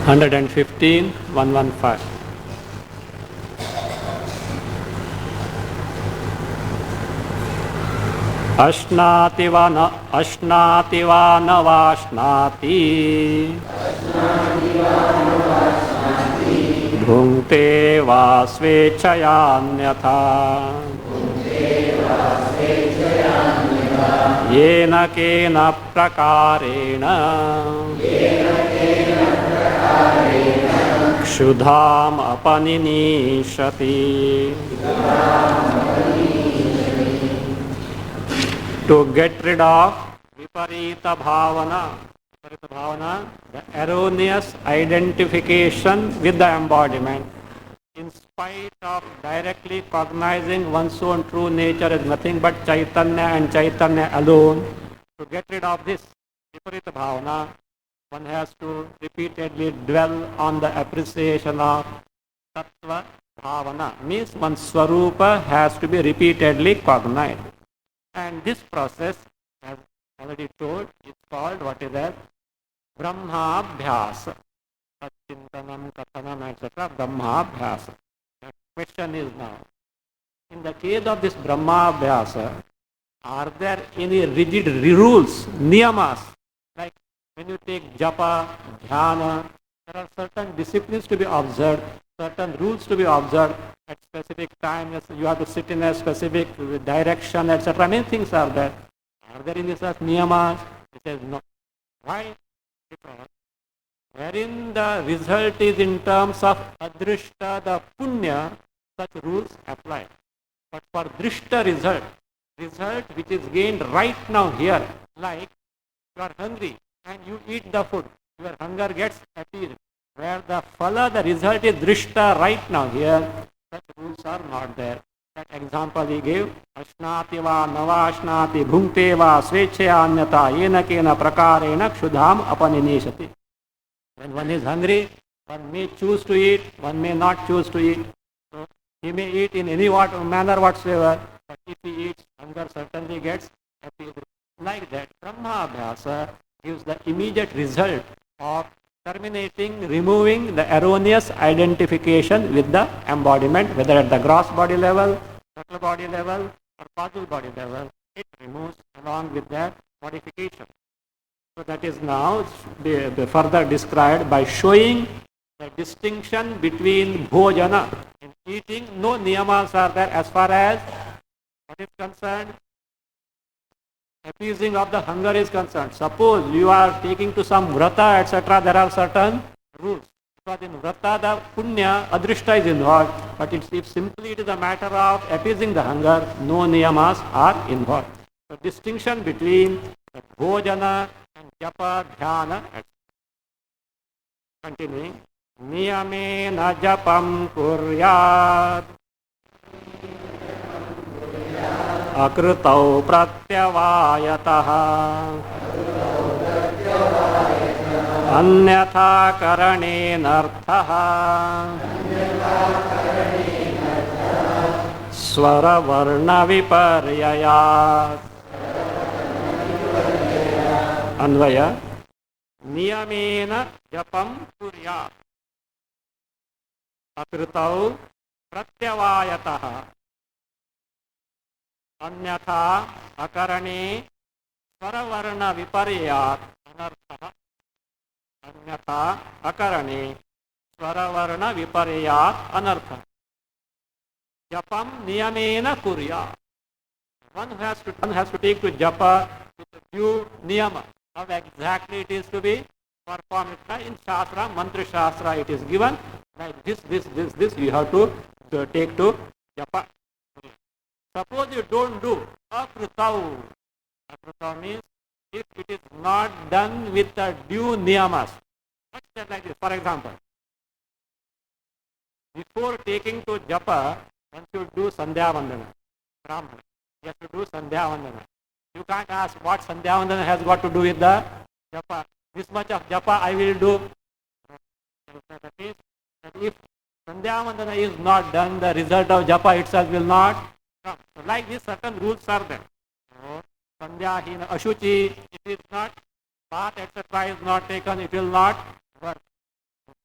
115, 115. अश्नाति वा न वाश्नाति भुङ्क्ते वा स्वेच्छयान्यथा येन केन प्रकारेण क्षुधाम अपनिनीशति. To get rid of viparita bhavana, the erroneous identification with the embodiment, in spite of directly cognizing one's own true nature as nothing but Chaitanya and Chaitanya alone, to get rid of this viparita bhavana, one has to repeatedly dwell on the appreciation of tattva bhavana, means one's swarupa has to be repeatedly cognized. And this process, as already told, is called what is that? Brahmabhyasa. Chintanam, Kathanam, etc. Brahmabhyasa. The question is now, in the case of this Brahmabhyasa, are there any rigid rules, niyamas? Like when you take japa, dhyana, there are certain disciplines to be observed, certain rules to be observed at specific times. You have to sit in a specific direction, etc. Many things are there. Are there any such niyamas? He says no. Why? Because wherein the result is in terms of adrishta, the punya, such rules apply. But for drishta result which is gained right now here, like you are hungry and you eat the food, your hunger gets appeased. Where the phala, the result is drishta right now here, such rules are not there. That example he gave, Ashnati va navashnati bhungte va swechayanyata yena kena prakarena kshudham apaninishati. When one is hungry, one may choose to eat, one may not choose to eat. So he may eat in any manner whatsoever, but if he eats, hunger certainly gets appeased. Like that, Brahmabhyasa gives the immediate result of terminating, removing the erroneous identification with the embodiment, whether at the gross body level, subtle body level, or causal body level. It removes along with that modification. So that is now further described by showing the distinction between bhojana and eating. No niyamas are there as far as what is concerned. Appeasing of the hunger is concerned. Suppose you are taking to some vrata, etc., there are certain rules. Because in vrata, the punya, adrishta is involved. But if simply it is a matter of appeasing the hunger, no niyamas are involved. The distinction between the bhojana and japa, dhyana, etc. Continuing. Niyamena japam kuryat. अकृतौ प्रत्यवायतः अन्यथा करणेनर्थः स्वरवर्णविपर्ययात्. अन्वय नियमेन जपं कुर्यात् अकृतौ प्रत्यवायतः अन्यथा अकरणे स्वरवर्ण विपर्यात् अनर्थः. अन्यथा अकरणे स्वरवर्ण विपर्यात् अनर्थः. जपम नियमेन कुर्यात्. One has to take to japa with a due niyama. How exactly it is to be performed in Shastra, Mantra Shastra it is given. Like this, you have to take to japa. Suppose you don't do akrutau. Akrutau means if it is not done with the due niyamas. What's that like this? For example, before taking to japa, one should do Sandhya Vandana. Brahmana. You have to do Sandhya Vandana. You can't ask what Sandhya Vandana has got to do with the japa. This much of japa I will do. That is, that if Sandhya Vandana is not done, the result of japa itself will not come. So like this, certain rules are there. So, Sandhya hina ashuchi, it is not, bath etc. is not taken, it will not work.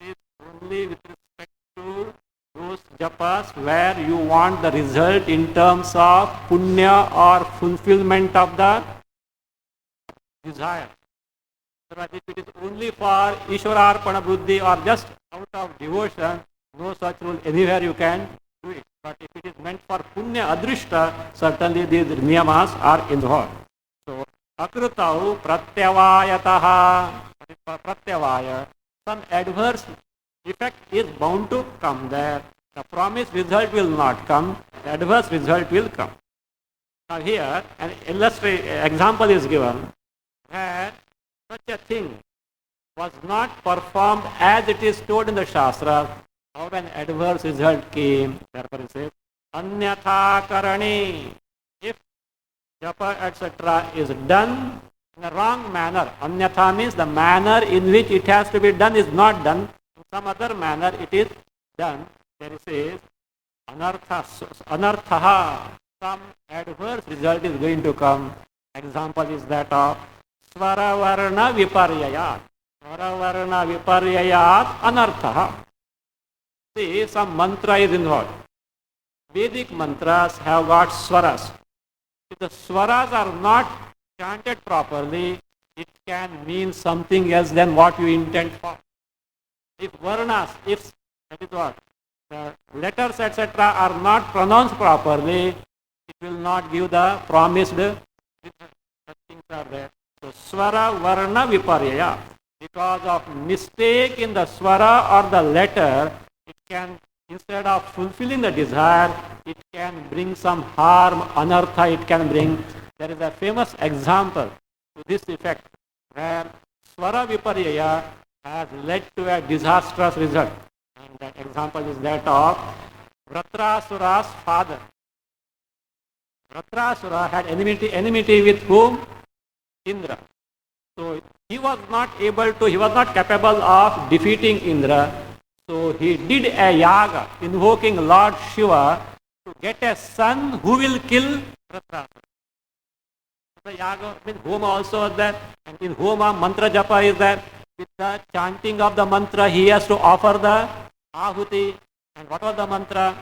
It is only with respect to those japas where you want the result in terms of punya or fulfillment of the desire. But if it is only for Ishwararpana Buddhi or just out of devotion, no such rule anywhere you can do it. But if it is meant for punya adrishta, certainly these niyamas are involved. So, akrutau pratyavayataha, pratyavaya, some adverse effect is bound to come there. The promised result will not come, the adverse result will come. Now here an example is given where such a thing was not performed as it is told in the Shastra. How an adverse result came, therefore it says, Anyatha karane. If japa etc. is done in a wrong manner, Anyatha means the manner in which it has to be done is not done. In some other manner it is done. There it says, Anarthaha. Some adverse result is going to come. Example is that of Swaravarna Viparyayat. Swaravarna Viparyayat Anarthaha. See, some mantra is involved. Vedic mantras have got swaras. If the swaras are not chanted properly, it can mean something else than what you intend for. If varnas, if that is what, the letters etc. are not pronounced properly, it will not give the promised result. Such things are there. So swara varna viparyaya. Because of mistake in the swara or the letter, it can, instead of fulfilling the desire, it can bring some harm, anartha it can bring. There is a famous example to this effect where swara viparyaya has led to a disastrous result. And that example is that of Vratrasura's father. Vratrasura had enmity with whom? Indra. So he was not capable of defeating Indra. So he did a yaga invoking Lord Shiva to get a son who will kill Vratrasura. The yaga means Homa also is there, and in Homa mantra japa is there. With the chanting of the mantra, he has to offer the ahuti. And what was the mantra?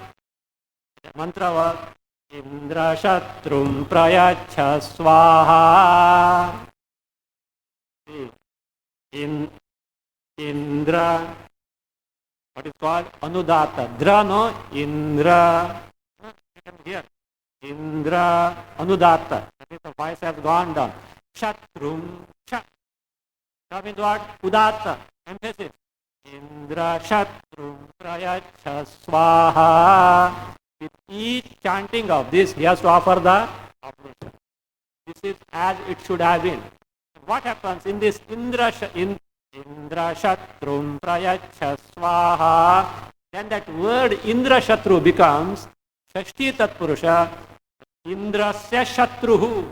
The mantra was Indra Shatrum Prayacha Swaha. In Indra, what is called Anudata. Dra no Indra. Here. Indra Anudata. That is, the voice has gone down. Shatrum. Shat. That means what? Udata. Emphasis. Indra Shatrum Prayacha Swaha. With each chanting of this, he has to offer the oblation. This is as it should have been. What happens in this Indra Shatrum Prayacha Swaha? Then that word Indra Shatru becomes Shashti Tatpurusha, Indrasya Shatruhu.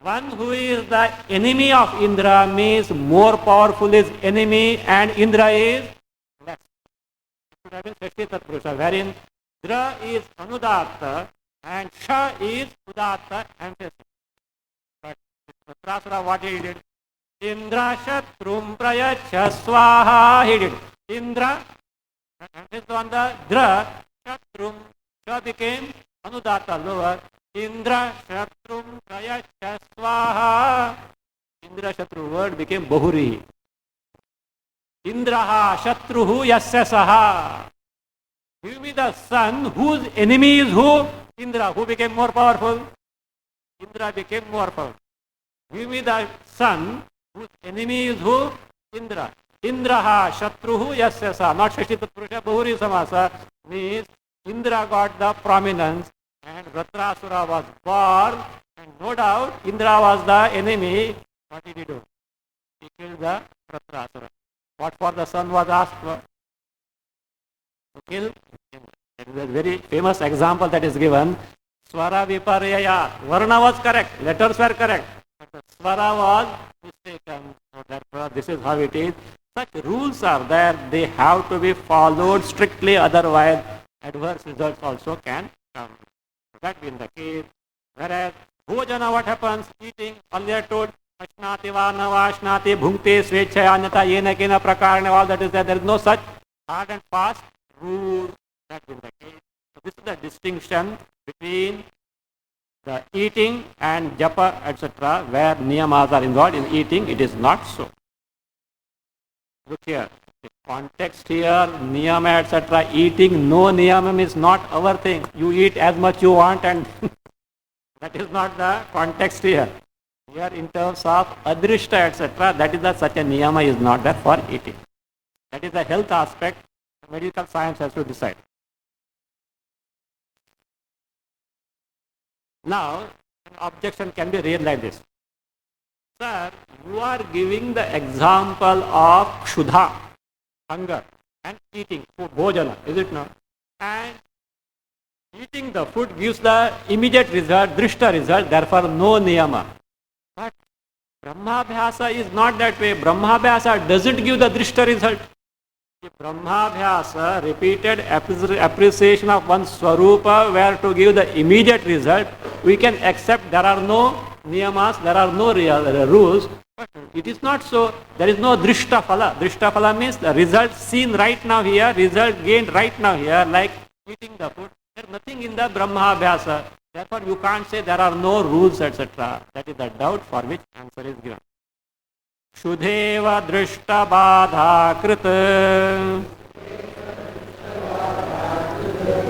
One who is the enemy of Indra means more powerful is enemy and Indra is less. It should have been Shashti Tatpurusha, wherein Dra is Anudatta and Sha is Udatta emphasis. But Vratrasura, what he did? Indra Shatrum Prayacha Swaha, he did. Indra, emphasis on the Dra, Shatrum, Sha became Anudatta, lower. Indra Shatrum Prayacha Swaha. Indra Shatru word became Bahuri. Indraha Shatruhu Yasya Saha. Give me the son whose enemy is who? Indra. Who became more powerful? Indra became more powerful. Give me the son whose enemy is who? Indra. Indraha Shatruhu Yasya Saha. Not Shashti Tatpurusha Bahuri Samasa. Means Indra got the prominence and Vratrasura was born, and no doubt Indra was the enemy. What did he do? He killed the Vratrasura. What for the son was asked for? To kill Indra. That is a very famous example that is given. Swara Viparyaya. Varna was correct, letters were correct, but the Swara was mistaken. So therefore this is how it is. Such rules are there, they have to be followed strictly, otherwise adverse results also can come. That being the case. Whereas Bhojana, what happens? Eating, earlier told, Ashnati Varnava Ashnati Bhunkte Svechayanyata Yena Kena Prakarana, all that is there. There is no such hard and fast rule. That being the case. So this is the distinction between the eating and japa, etc., where niyamas are involved. In eating, it is not so. Look here. The context here, niyama, etc., eating, no niyamam is not our thing. You eat as much you want and that is not the context here. Here in terms of adrishta, etc., that is that such a niyama is not there for eating. That is the health aspect. Medical science has to decide. Now, an objection can be raised like this. Sir, you are giving the example of kshuddha, hunger, and eating, food, bhojana, is it not? And eating the food gives the immediate result, drishta result, therefore no niyama. But Brahmabhyasa is not that way. Brahmabhyasa doesn't give the drishta result. If Brahmabhyasa, repeated appreciation of one's swarupa were to give the immediate result, we can accept there are no niyamas, there are no rules. But it is not so. There is no drishta phala. Drishta phala means the result seen right now here, result gained right now here, like eating the food. There is nothing in the Brahmabhyasa. Therefore, you can't say there are no rules, etc. That is the doubt for which answer is given. Shudheva drishta badha krita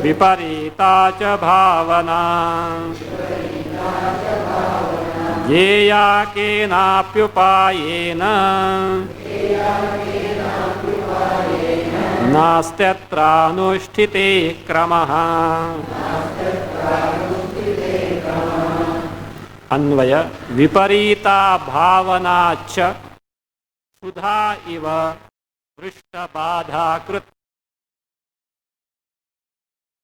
viparita cha bhavana yeya kenapyupayena nastyatra anusthite kramaha. Anvaya viparita bhavana cha sudha iva drishta badha krit.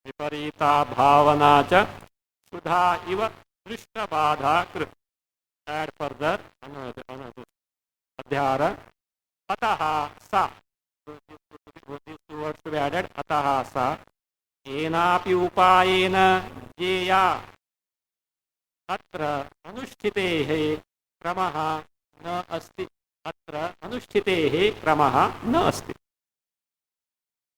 Viparita bhavana cha sudha iva Drishta Badha Krit. Add further another adhyara. Ataha sa. These two words to be added. Ataha sa. Enapi upayena jeya. Atra anushthitehe kramaha na asti. Atra anushthitehe kramaha na asti.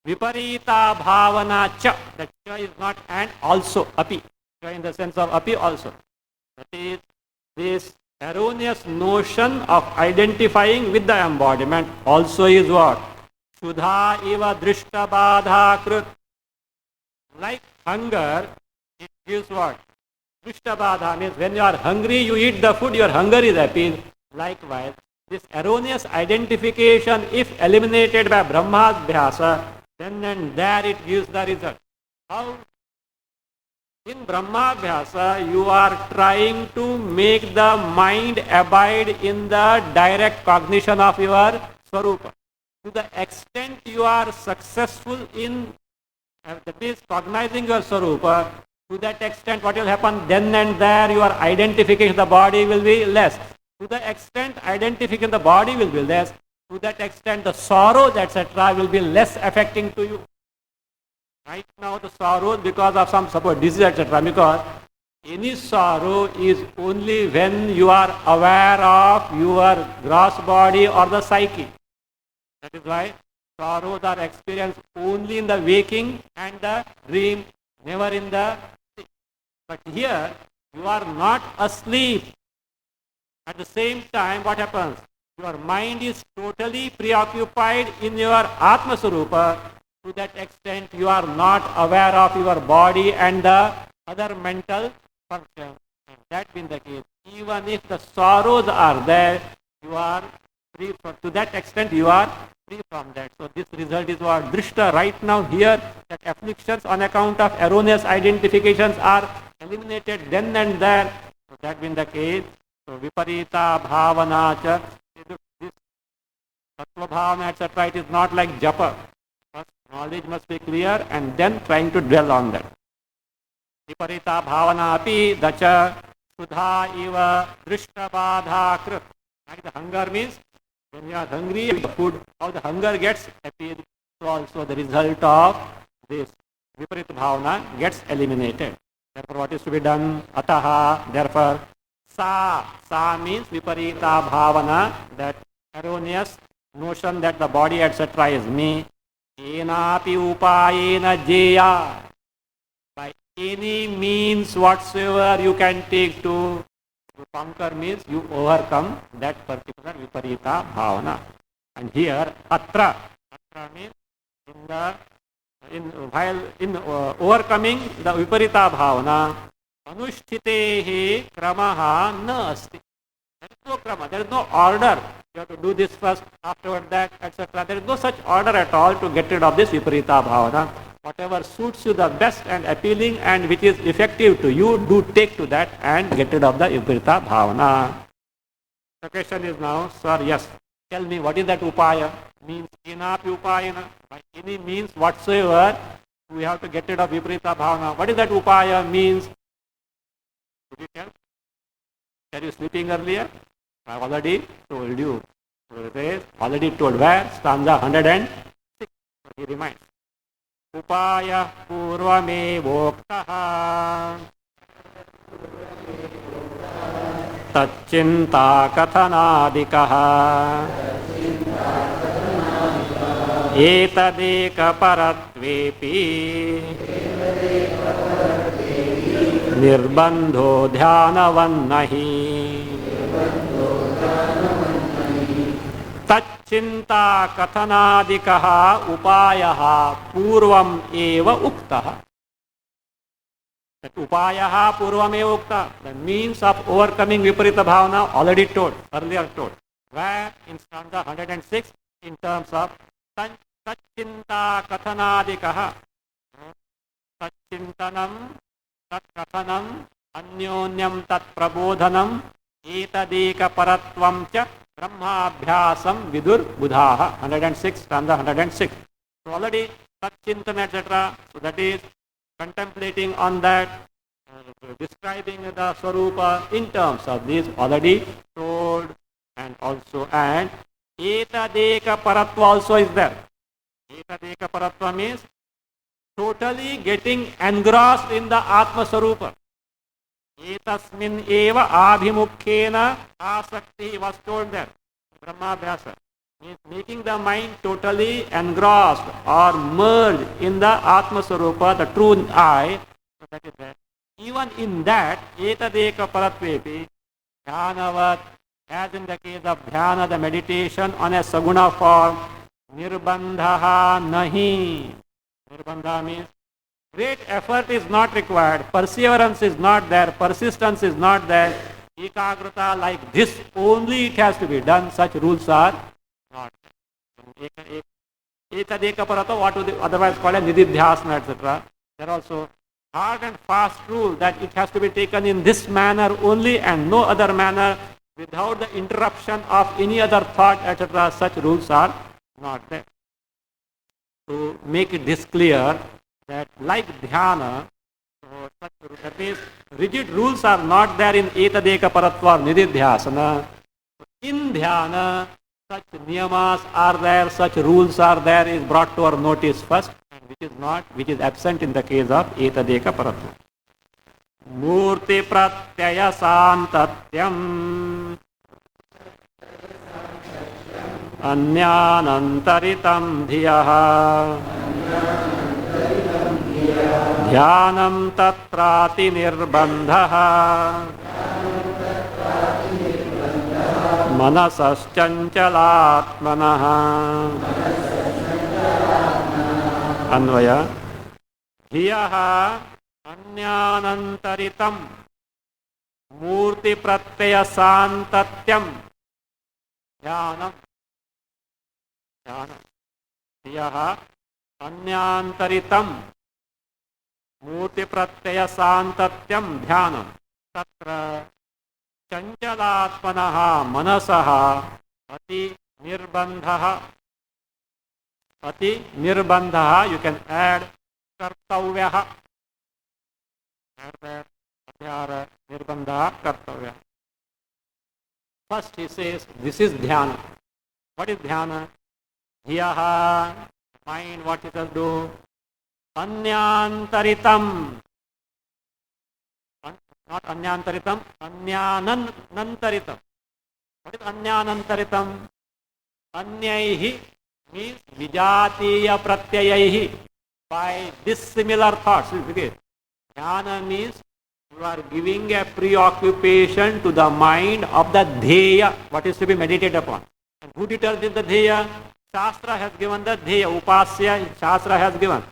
Viparita bhavana cha. The cha is not and also api. Cha in the sense of api also. That is this erroneous notion of identifying with the embodiment also is what? Shudha eva drishta badha krut. Like hunger, it gives what? Drishta badha means when you are hungry, you eat the food, your hunger is appeased. Likewise, this erroneous identification, if eliminated by Brahma's Bhyasa, then and there it gives the result. How? In Brahmabhyasa, you are trying to make the mind abide in the direct cognition of your Swarupa. To the extent you are successful in this cognizing your Swarupa, to that extent what will happen then and there, your identification of the body will be less. To the extent identification of the body will be less, to that extent the sorrows etc. will be less affecting to you. Right now the sorrow because of some suppose disease etc. Because any sorrow is only when you are aware of your gross body or the psyche. That is why sorrows are experienced only in the waking and the dream, never in the sleep. But here you are not asleep. At the same time what happens? Your mind is totally preoccupied in your Atma Swarupa. To that extent, you are not aware of your body and the other mental functions. And that being the case, even if the sorrows are there, you are free from, to that extent, you are free from that. So this result is what Drishta right now here, that afflictions on account of erroneous identifications are eliminated then and there. So that being the case, so Viparita Bhavana cha, this Tattva Bhavana etc. It is not like Japa. First, knowledge must be clear and then trying to dwell on that. Viparita bhavana api dacha sudha iva drishta badha krut. Like the hunger means when you are hungry, the food, how the hunger gets appeared. So also the result of this viparita bhavana gets eliminated. Therefore what is to be done? Ataha, therefore sa means viparita bhavana, that erroneous notion that the body etc. is me. Enapi upayena jeya. By any means whatsoever you can take to conquer means you overcome that particular viparita bhavana. And here atra means in overcoming the viparita bhavana, anushtitehi kramaha na asti. There is no krama, there is no order. You have to do this first, afterward that, etc. There is no such order at all to get rid of this viparita bhavana. Whatever suits you the best and appealing and which is effective to you, do take to that and get rid of the viparita bhavana. The question is now, sir, yes, tell me what is that upaya? Means enapi upayana. By any means whatsoever, we have to get rid of viparita bhavana. What is that upaya means? Could you tell? Are you sleeping earlier? I have already told you. Already told where? Stanza 106. He reminds. Upaya purvame voktaha taccinta kathanadikaha etadeka paratvepi nirbandho dhyanavannahi taccinta kathanadikaha upayaha purvam eva uktaha. That upayaha purvam eva uktaha, the means of overcoming viparita bhavana already told, earlier told. Where? In stanza 106 in terms of taccinta kathanadikaha. Taccintanam tat kathanam anyonyam tat prabodhanam etadeka paratvam cha brahmabhyasam vidur buddhaha. 106, stanza 106. So already tat chintana etc. So that is contemplating on that describing the Swarupa in terms of this already told, and Etadeka Paratva also is there. Etadeka Paratva means totally getting engrossed in the Atma Swarupa. Etasmin eva abhimukhena asakti was told there. Brahmabhyasa means making the mind totally engrossed or merged in the Atma Swarupa, the true I. So that is there. Even in that, etadeka paratvepi, dhyanavat, as in the case of dhyana, the meditation on a saguna form, nirbandhaha nahi. Nirbandha means great effort is not required, perseverance is not there, persistence is not there, ekagrata like this only it has to be done, such rules are not there. Etadeka paratva, what would otherwise called a nididhyasana, etc. There also hard and fast rule that it has to be taken in this manner only and no other manner without the interruption of any other thought, etc. Such rules are not there. To make this clear, that like dhyana, so that means rigid rules are not there in etadeka paratva or nididhyasana. In dhyana, such niyamas are there, such rules are there, is brought to our notice first, and which is absent in the case of etadeka paratva. Murti pratyaya santatyam anyanantaritam dhiyaha dhyanam tatrati nirbandhaha manasaschanchalatmanaha. Anvaya dhiyaha anyanantaritam murti pratyaya santatyam dhyanam dhiyaha anyantaritam murti pratyaya santatyam dhyanam tatra chanchalatmanaha manasaha ati nirbandhaha, you can add kartavyaha, nirbandhaha kartavyaha. First he says this is dhyana. What is dhyana? Dhiyaha, mind, what it does do? Anyantaritam, not anyantaritam, anyanantaritam. What is anyanantaritam? Anyaihi means vijatiya pratyayaihi, by dissimilar thoughts. Dhyana means you are giving a preoccupation to the mind of the dheya, what is to be meditated upon. And who determines the dheya? Shastra has given the dheya, upasya, Shastra has given.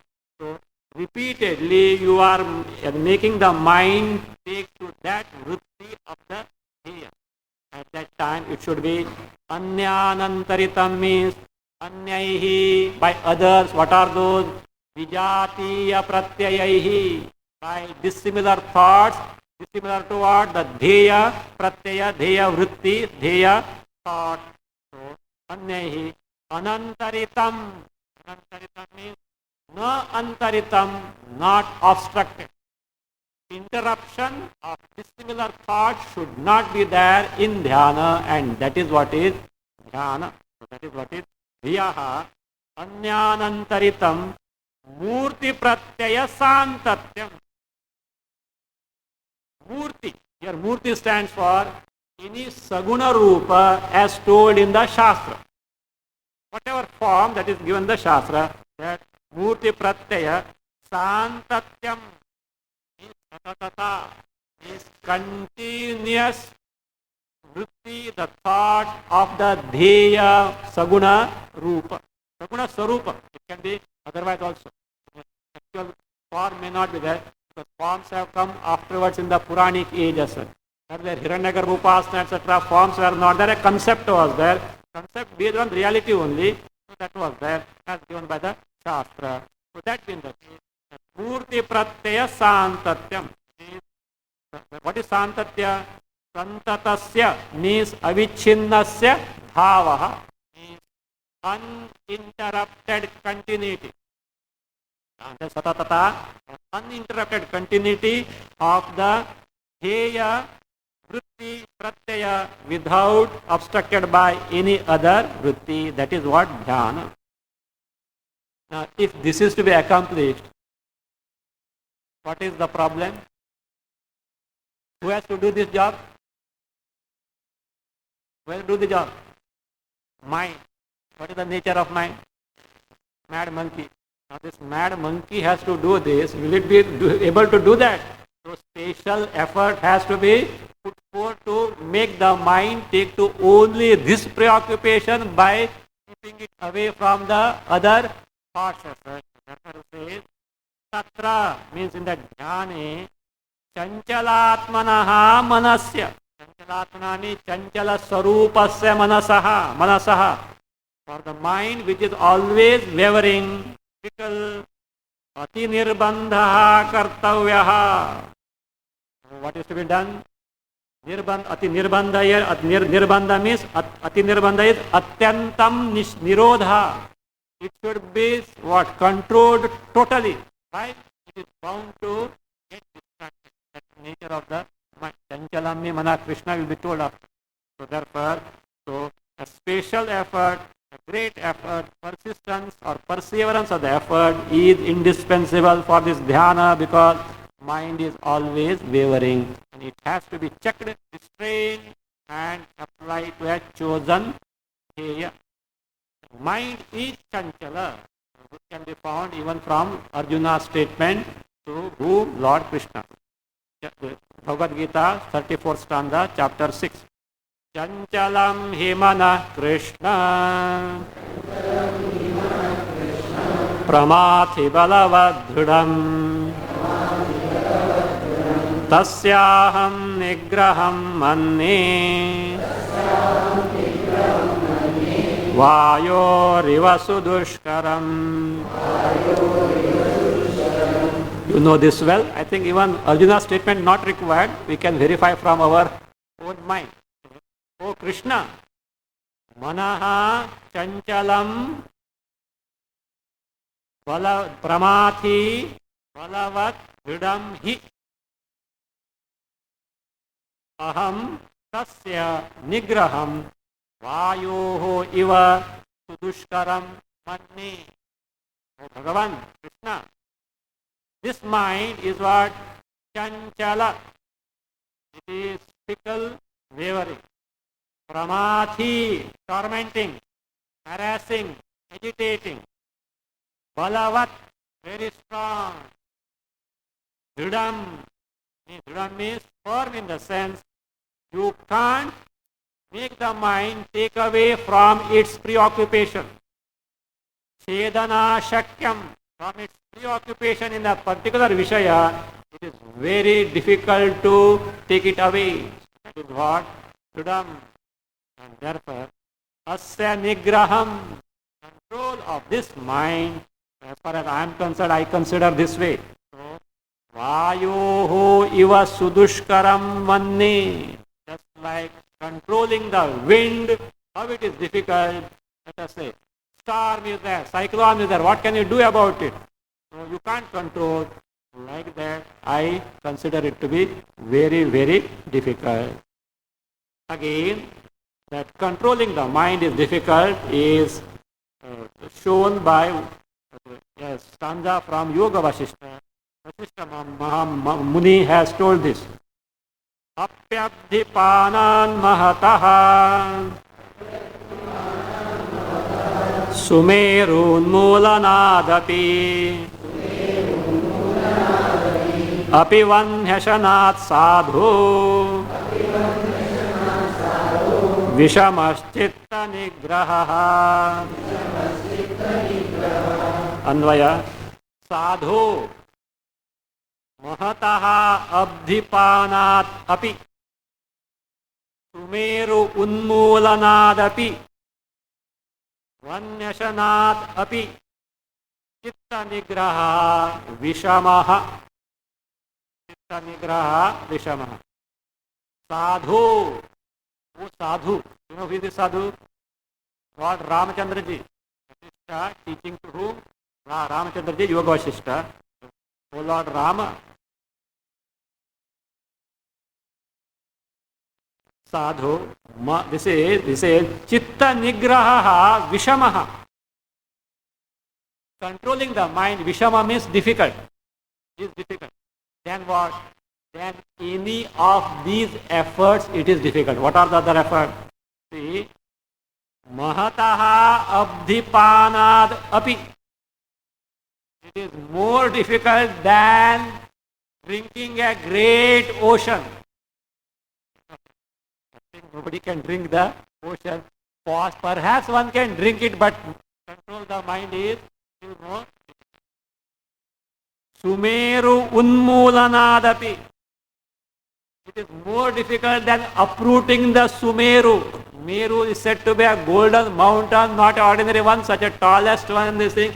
So repeatedly you are making the mind take to that vritti of the dheya. At that time it should be anyanantaritam means anyaihi, by others. What are those? Vijatiya pratyayaihi, by dissimilar thoughts, dissimilar to what? The dheya, pratyaya, dheya vritti, dheya thought. So anyaihi anantaritam. Anantaritam means na antaritam, not obstructed. Interruption of dissimilar thoughts should not be there in dhyana, and that is what is dhyana. So that is what is dhiyaha anyanantaritam murti pratyaya santatyam. Murti, here murti stands for any saguna rupa as told in the Shastra. Whatever form that is given the Shastra, that murti pratyaya santatyam is continuous vritti, the thought of the dheya saguna rupa, saguna swarupa. It can be otherwise also. Actual form may not be there, because forms have come afterwards in the Puranic age as well. Earlier Hiranyagarbha upasana, etc. forms were not there, a concept was there. Concept based on reality only, so that was there as given by the Shastra. So that means that Murti pratyaya santatyam. What is santatya? Santatasya means avicchinnasya bhavaha, means uninterrupted continuity. The satatata, uninterrupted continuity of the heya, vritti, pratyaya without obstructed by any other vritti. That is what dhyana. Now, if this is to be accomplished, what is the problem? Who has to do this job? Who has to do the job? Mind. What is the nature of mind? Mad monkey. Now this mad monkey has to do this. Will it be able to do that? So special effort has to be put forth to make the mind take to only this preoccupation by keeping it away from the other thoughts. Therefore says, Tatra means in the jnane, chanchalatmanaha manasya. Chanchalatmana means chanchala sarupasya manasaha. For the mind which is always wavering, fickle, ati nirbandha kartavyaha. What is to be done? Ati nirbandha here, nirbandha means, ati nirbandha is atyantam nirodha. It should be what? Controlled totally. Right? It is bound to get distracted. That's the nature of the mind. Chanchalam mana Krishna will be told after. So therefore, a special effort, a great effort, persistence or perseverance of the effort is indispensable for this dhyana because mind is always wavering and it has to be checked, restrained and applied to a chosen area. Mind is chanchala, which can be found even from Arjuna's statement to who? Lord Krishna. Bhagavad Gita, 34th stanza, chapter 6. Chanchalam himana Krishna pramathi balavadhrudam tasyaham nigraham manne vayoriva sudushkaram. You know this well. I think even Arjuna's statement not required. We can verify from our own mind. O Krishna, manaha chanchalam pramathi balavat vidam hi aham tasya nigraham vayoho iva sudushkaram manne. O Bhagavan, Krishna, this mind is what? Chanchala. It is fickle, wavering. Pramathi, tormenting, harassing, agitating. Balavat, very strong. Dridam means firm in the sense you can't make the mind take away from its preoccupation. Chedana shakyam, from its preoccupation in a particular vishaya, it is very difficult to take it away. That is what? Dridam. And therefore, asya nigraham, control of this mind, as far as I am concerned, I consider this way. So, vayoho iva sudushkaram manne, just like controlling the wind, how it is difficult. Let us say, storm is there, cyclone is there, what can you do about it? So you can't control. Like that, I consider it to be very, very difficult. Again, that controlling the mind is difficult is shown by a stanza from Yoga Vasishtha. Vasishtha Muni has told this. Apyabdhipanan mahataha sumerun mulanadapi apivanhyashanat sadhu Vishamaschitta nigraha. Anvaya. Sadhu mahataha abdhipanat api sumeru unmulanad api vanyashanat api chitta nigraha vishamaha. Chitta nigraha vishamaha. Sadhu. Who sadhu? You know who is the sadhu? Lord Ramachandra ji. Teaching to whom? Ramachandra ji, Yoga Vasishta. O Lord Rama, sadhu, this is chitta nigraha vishamaha. Controlling the mind, vishama means difficult. Is difficult. Then what? Then any of these efforts, it is difficult. What are the other efforts? See, mahataha abdhipanad api. It is more difficult than drinking a great ocean. Nobody can drink the ocean. Perhaps one can drink it, but control the mind is still more. Sumeru unmulanadapi. It is more difficult than uprooting the Sumeru. Meru is said to be a golden mountain, not an ordinary one, such a tallest one in this thing.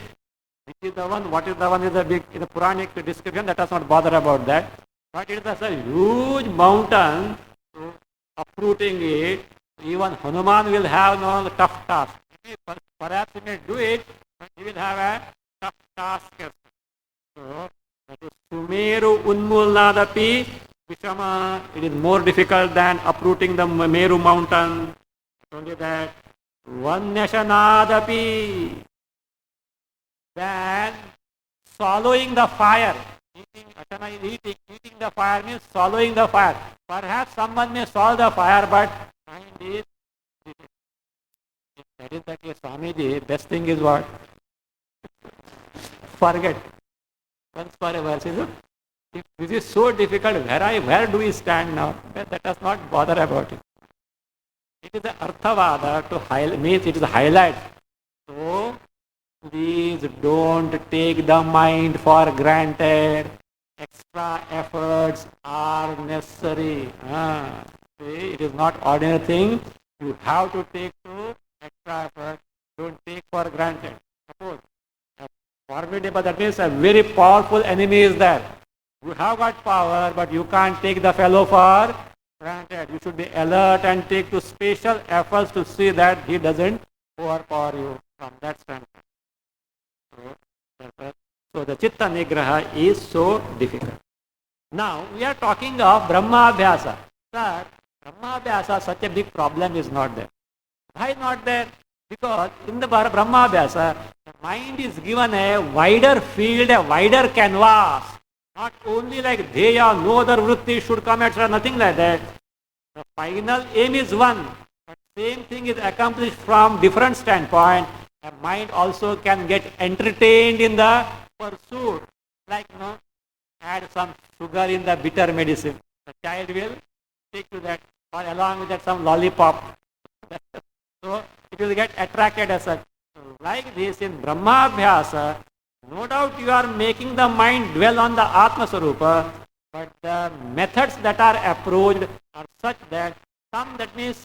Which is the one? What is the one? Is a big in the Puranic description. Let us not bother about that. But it is a huge mountain. So uprooting it, even Hanuman will have no tough task. Perhaps he may do it, but he will have a tough task. So that is Sumeru unmulnadapi Vishama. It is more difficult than uprooting the Meru mountain. Only that Vanyashanadapi, than swallowing the fire. Eating the fire means swallowing the fire. Perhaps someone may swallow the fire, but mind is. That is the case, Swamiji. Best thing is what? Forget. Once for a verse, is it? If this is so difficult, where do we stand now? Let us not bother about it. It is the Arthavada to highlight, means it is a highlight. So, please don't take the mind for granted. Extra efforts are necessary. See, it is not ordinary thing. You have to take to extra effort. Don't take for granted. Suppose formidable, that means a very powerful enemy is there. You have got power, but you can't take the fellow for granted. You should be alert and take to special efforts to see that he doesn't overpower you from that standpoint. So the Chitta Nigraha is so difficult. Now we are talking of Brahmabhyasa. Sir, Brahmabhyasa, such a big problem is not there. Why not there? Because in the Brahmabhyasa, the mind is given a wider field, a wider canvas. Not only like Dheya, no other vritti should come, etc. Nothing like that. The final aim is one, but same thing is accomplished from different standpoint. A mind also can get entertained in the pursuit. Like, add some sugar in the bitter medicine. The child will take to that, or along with that some lollipop. So it will get attracted as such. Like this in Brahmabhyasa, no doubt you are making the mind dwell on the Atma Sarupa, but the methods that are approached are such that that means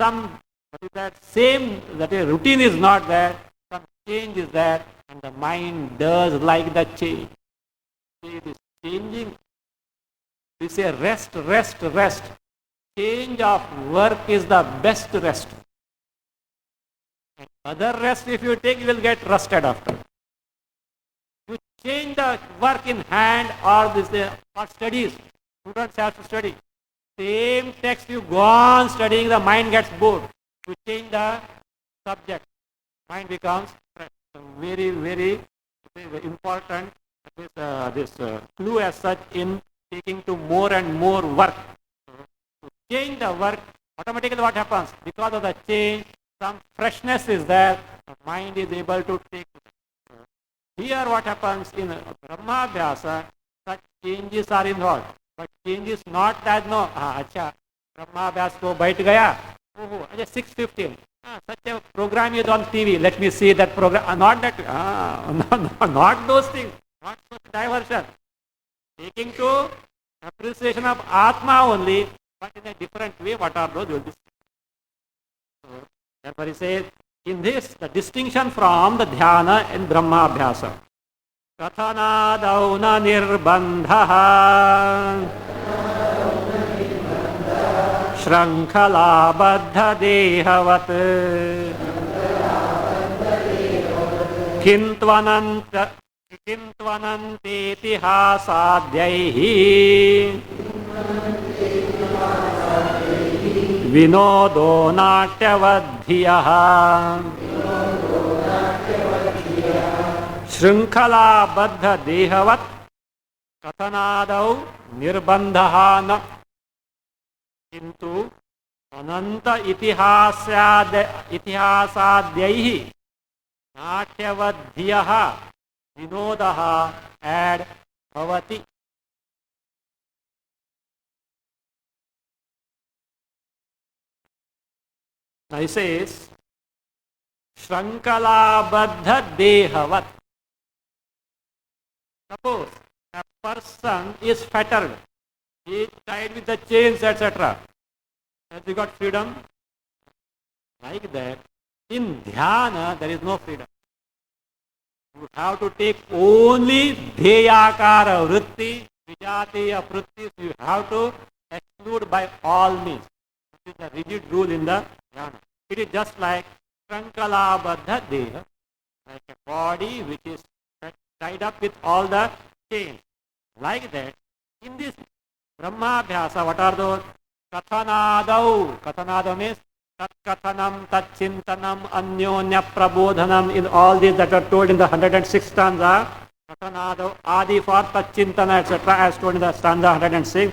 routine is not there, some change is there, and the mind does like the change. It is changing. We say rest, rest, rest. Change of work is the best rest. And other rest, if you take, you will get rusted after. You change the work in hand or studies. Students have to study. Same text you go on studying, the mind gets bored. You change the subject, mind becomes fresh. So very, very important this clue as such in taking to more and more work. To change the work, automatically what happens? Because of the change, some freshness is there, the mind is able to take. Here what happens in Brahmabhyasa, such changes are involved. But changes not that Brahmabhyasa ko bait gaya, 6:15. Such a program is on TV. Let me see that program. Not that. Not those things. Not such diversion. Taking to appreciation of Atma only, but in a different way. What are those? So, therefore, he says, in this, the distinction from the dhyana in Brahmabhyasa. Kathanadau na nirbandhaha Shrankhala baddha dehavat Kintvananta किन्त्वनन्तेतिहासाद्यैः विनोदो नाट्यवद्धियः शृङ्खलाबद्धदेहवत् कथनादौ निर्बन्धः न किन्तु अनंत इतिहासाद्यैः नाट्यवद्धियः विनोदः add भवति. Now he says shrankalabadha dehavat. Suppose a person is fettered, he is tied with the chains, etc. Has he got freedom? Like that, in dhyana there is no freedom. You have to take only dheyakara vritti, vijatiya vritti. You have to exclude by all means. This is the rigid rule in the dhyana. It is just like shrankalabadha deha, like a body which is tied up with all the chains. Like that, in this Brahmabhyasa, what are those? Kathanadau. Kathanadau means Tat-kathanam, tat-chintanam, anyonya prabodhanam. In all these that are told in the 106th stanza, Kathanadau, adi for tat-chintana, etc. as told in the stanza 106.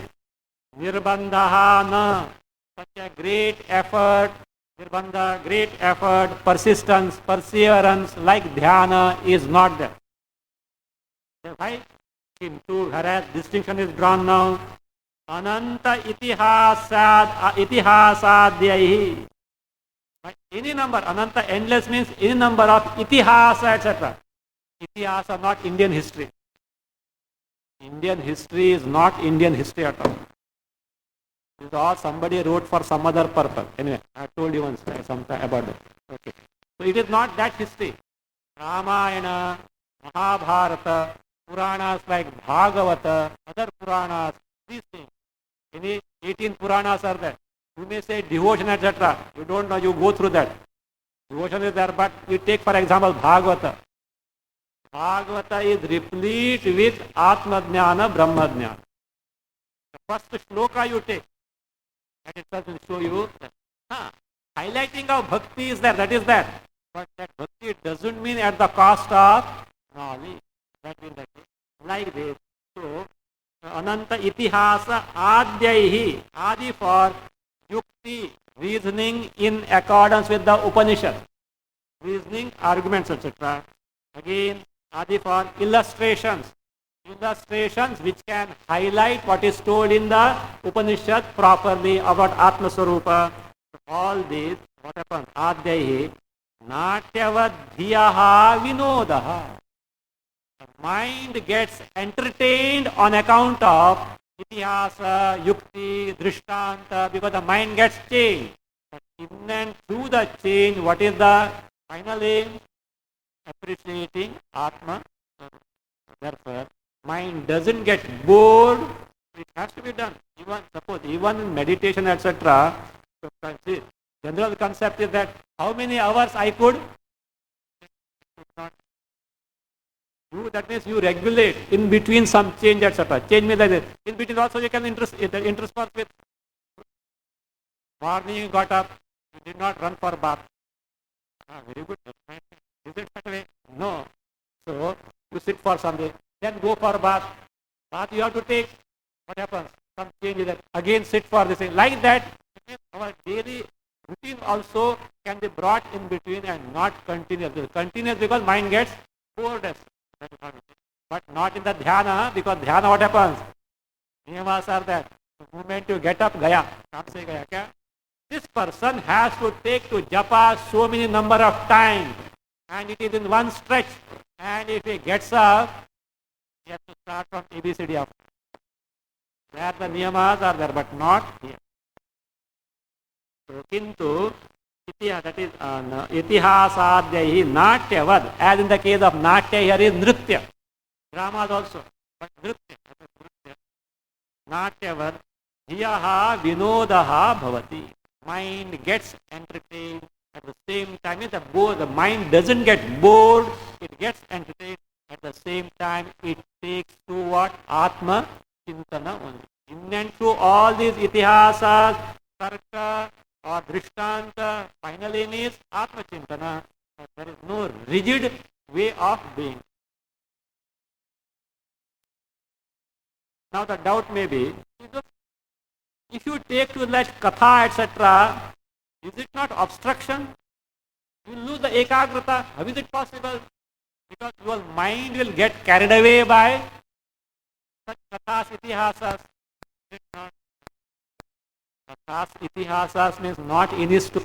Nirbandhaha na. Such a great effort, nirbandha, great effort, persistence, perseverance, like dhyana is not there. Why? Kintu, whereas distinction is drawn now. Ananta itihasadyahi. Any number, ananta, endless means any number of itihasa, etc. Itihasa, not Indian history. Indian history is not Indian history at all. It is all somebody wrote for some other purpose. Anyway, I told you once sometime about that. Okay. So it is not that history. Ramayana, Mahabharata, Puranas like Bhagavata, other Puranas, these things. Any 18 Puranas are there. You may say devotion, etc. You don't know, you go through that. Devotion is there, but you take for example Bhagavata. Bhagavata is replete with Atma Jnana, Brahma Jnana. The first shloka you take, that itself will show you that, highlighting of bhakti is there, that is there. But that bhakti doesn't mean at the cost of knowledge. That means that like this. So, Ananta itihasa adyaihi, adi for yukti, reasoning in accordance with the Upanishad. Reasoning, arguments, etc. Again, adi for illustrations. Illustrations which can highlight what is told in the Upanishad properly about Atma Swarupa. All these, what happens? Adyaihi, natyavadhiyaha vinodaha. The mind gets entertained on account of itihasa, yukti, drishtanta, because the mind gets changed. But in and through the change, what is the final aim? Appreciating Atma. Therefore, mind doesn't get bored. It has to be done. Even suppose, even in meditation, etc. The general concept is that how many hours I could not. That means you regulate in between some change, etc. Change means like this. In between also you can intersperse with. Morning you got up, you did not run for bath. Very good. Is it that way? No. So you sit for some day, then go for bath. Bath you have to take. What happens? Some change is that. Again sit for this thing. Like that, our daily routine also can be brought in between and not continuous. Continuous because mind gets bored. But not in the dhyana, because dhyana what happens? Niyamas are there. The moment you get up, gaya. Kaap se gaya kya? This person has to take to japa so many number of times. And it is in one stretch. And if he gets up, he has to start from ABCD of. Where the niyamas are there, but not here. So, kintu, that is itihasadyahi natyavad. As in the case of natya, here is nritya. Dramas also. But nritya. Natyavad. Dhiyaha vinodaha bhavati. Mind gets entertained. At the same time, the mind doesn't get bored. It gets entertained. At the same time, it takes to what? Atma Chintana only. In and through all these itihasas, tarka or drishtanta, final aim is Atma Chintana. There is no rigid way of being. Now the doubt may be, if you take to like katha, etc., is it not obstruction? You lose the ekagrata. How is it possible? Because your mind will get carried away by such kathas, itihasas. Kathas, itihasas means not in his to.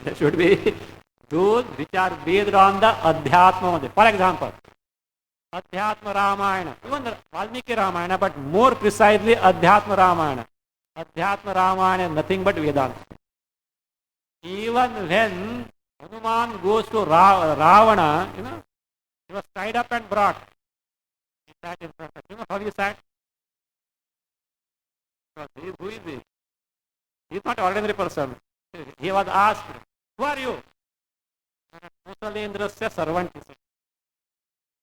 There should be those which are based on the adhyatma. For example, Adhyatma Ramayana, even the Valmiki Ramayana, but more precisely Adhyatma Ramayana. Adhyatma Ramayana is nothing but Vedanta. Even when Hanuman goes to Ravana, he was tied up and brought. He sat in front of him. How he sat? Who is he? He is not an ordinary person. He was asked, who are you? Musalendrasya servant.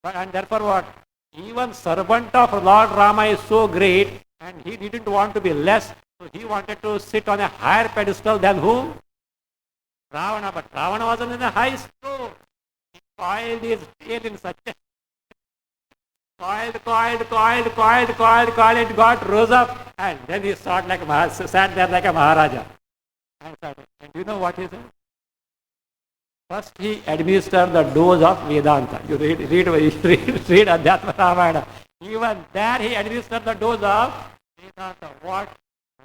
And therefore what? Even servant of Lord Rama is so great and he didn't want to be less. So he wanted to sit on a higher pedestal than whom? Ravana. But Ravana wasn't in a high stool. He coiled his tail in such a... Coiled, and got rose up. And then he sat there like a Maharaja. And you know what he said? First he administered the dose of Vedanta. You read Adhyatma Ramayana. Even there he administered the dose of Vedanta. What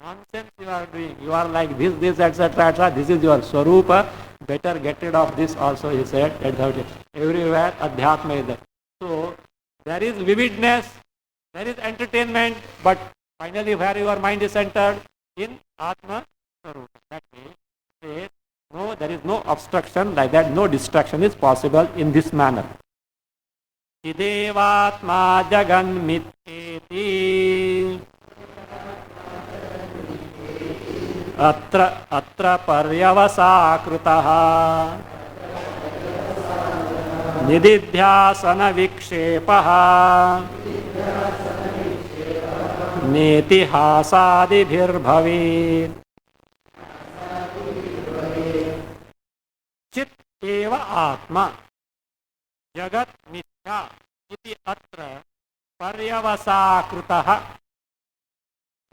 nonsense you are doing. You are like this, etc. This is your Swarupa. Better get rid of this also, he said. Everywhere Adhyatma is there. So there is vividness, there is entertainment, but finally where your mind is centered? In Atma Swarupa. That means no, there is no obstruction like that. No distraction is possible in this manner. Idevatma jagan mityeti atra paryavasa krutaha nididhyasana vikshepaha netihasādibhirbhavit चित एव आत्मा जगत मिथ्या इति अत्र पर्यवसाकृतः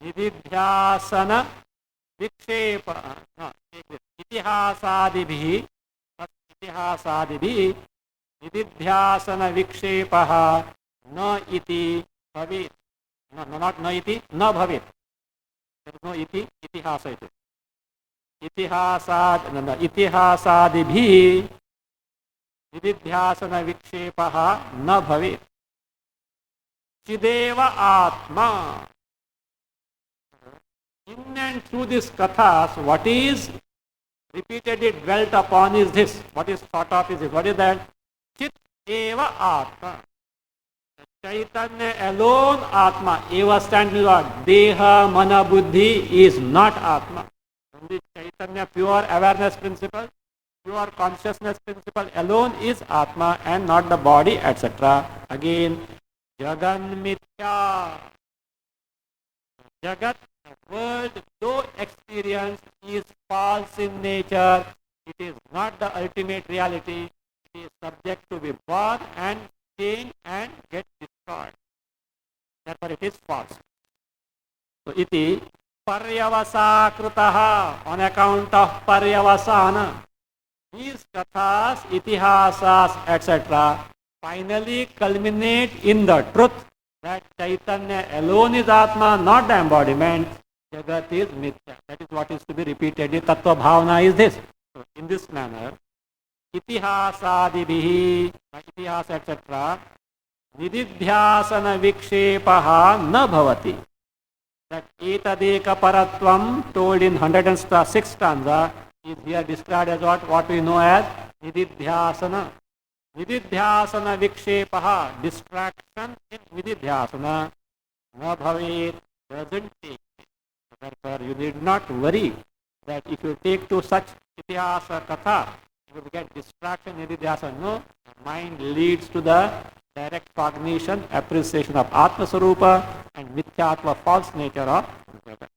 निदिध्यासन विक्षेप इतिहासादिभिः निदिध्यासन विक्षेपः न इति भवेत् न इति न भवेत् नो इति इतिहास इति इतिहासादिभिः निदिध्यासन विक्षेपः न भवेत् चिदेव आत्मा. In and through this kathas, what is repeatedly dwelt upon is this. What is thought of is this. What is that? Chit eva atma. Chaitanya alone atma. Eva stands for what? Deha, mana, buddhi is not atma. Only Chaitanya, pure awareness principle, pure consciousness principle alone is Atma and not the body, etc. Again, Jagan Mithya. Jagat, the world, though experience, is false in nature. It is not the ultimate reality. It is subject to be born and change and get destroyed. Therefore, it is false. So, iti Paryavasa krutaha, on account of Paryavasana. These kathas, itihasas, etc. finally culminate in the truth that Chaitanya alone is Atma, not the embodiment. Jagat is Mithya. That is what is to be repeated. The Tattva Bhavana is this. So, in this manner, itihasadibihi, itihas, etc. Nididhyasana vikshepaha na bhavati. That etadeka paratvam told in 106th stanza is here described as what we know as nididhyasana. Nididhyasana vikshepaha, distraction in nididhyasana, na bhavet, doesn't take. Therefore, you need not worry that if you take to such itihasa katha, You will get distraction, nididhyasa. No, mind leads to the direct cognition, appreciation of Atma Sarupa and Mithyatva, false nature of Jagat.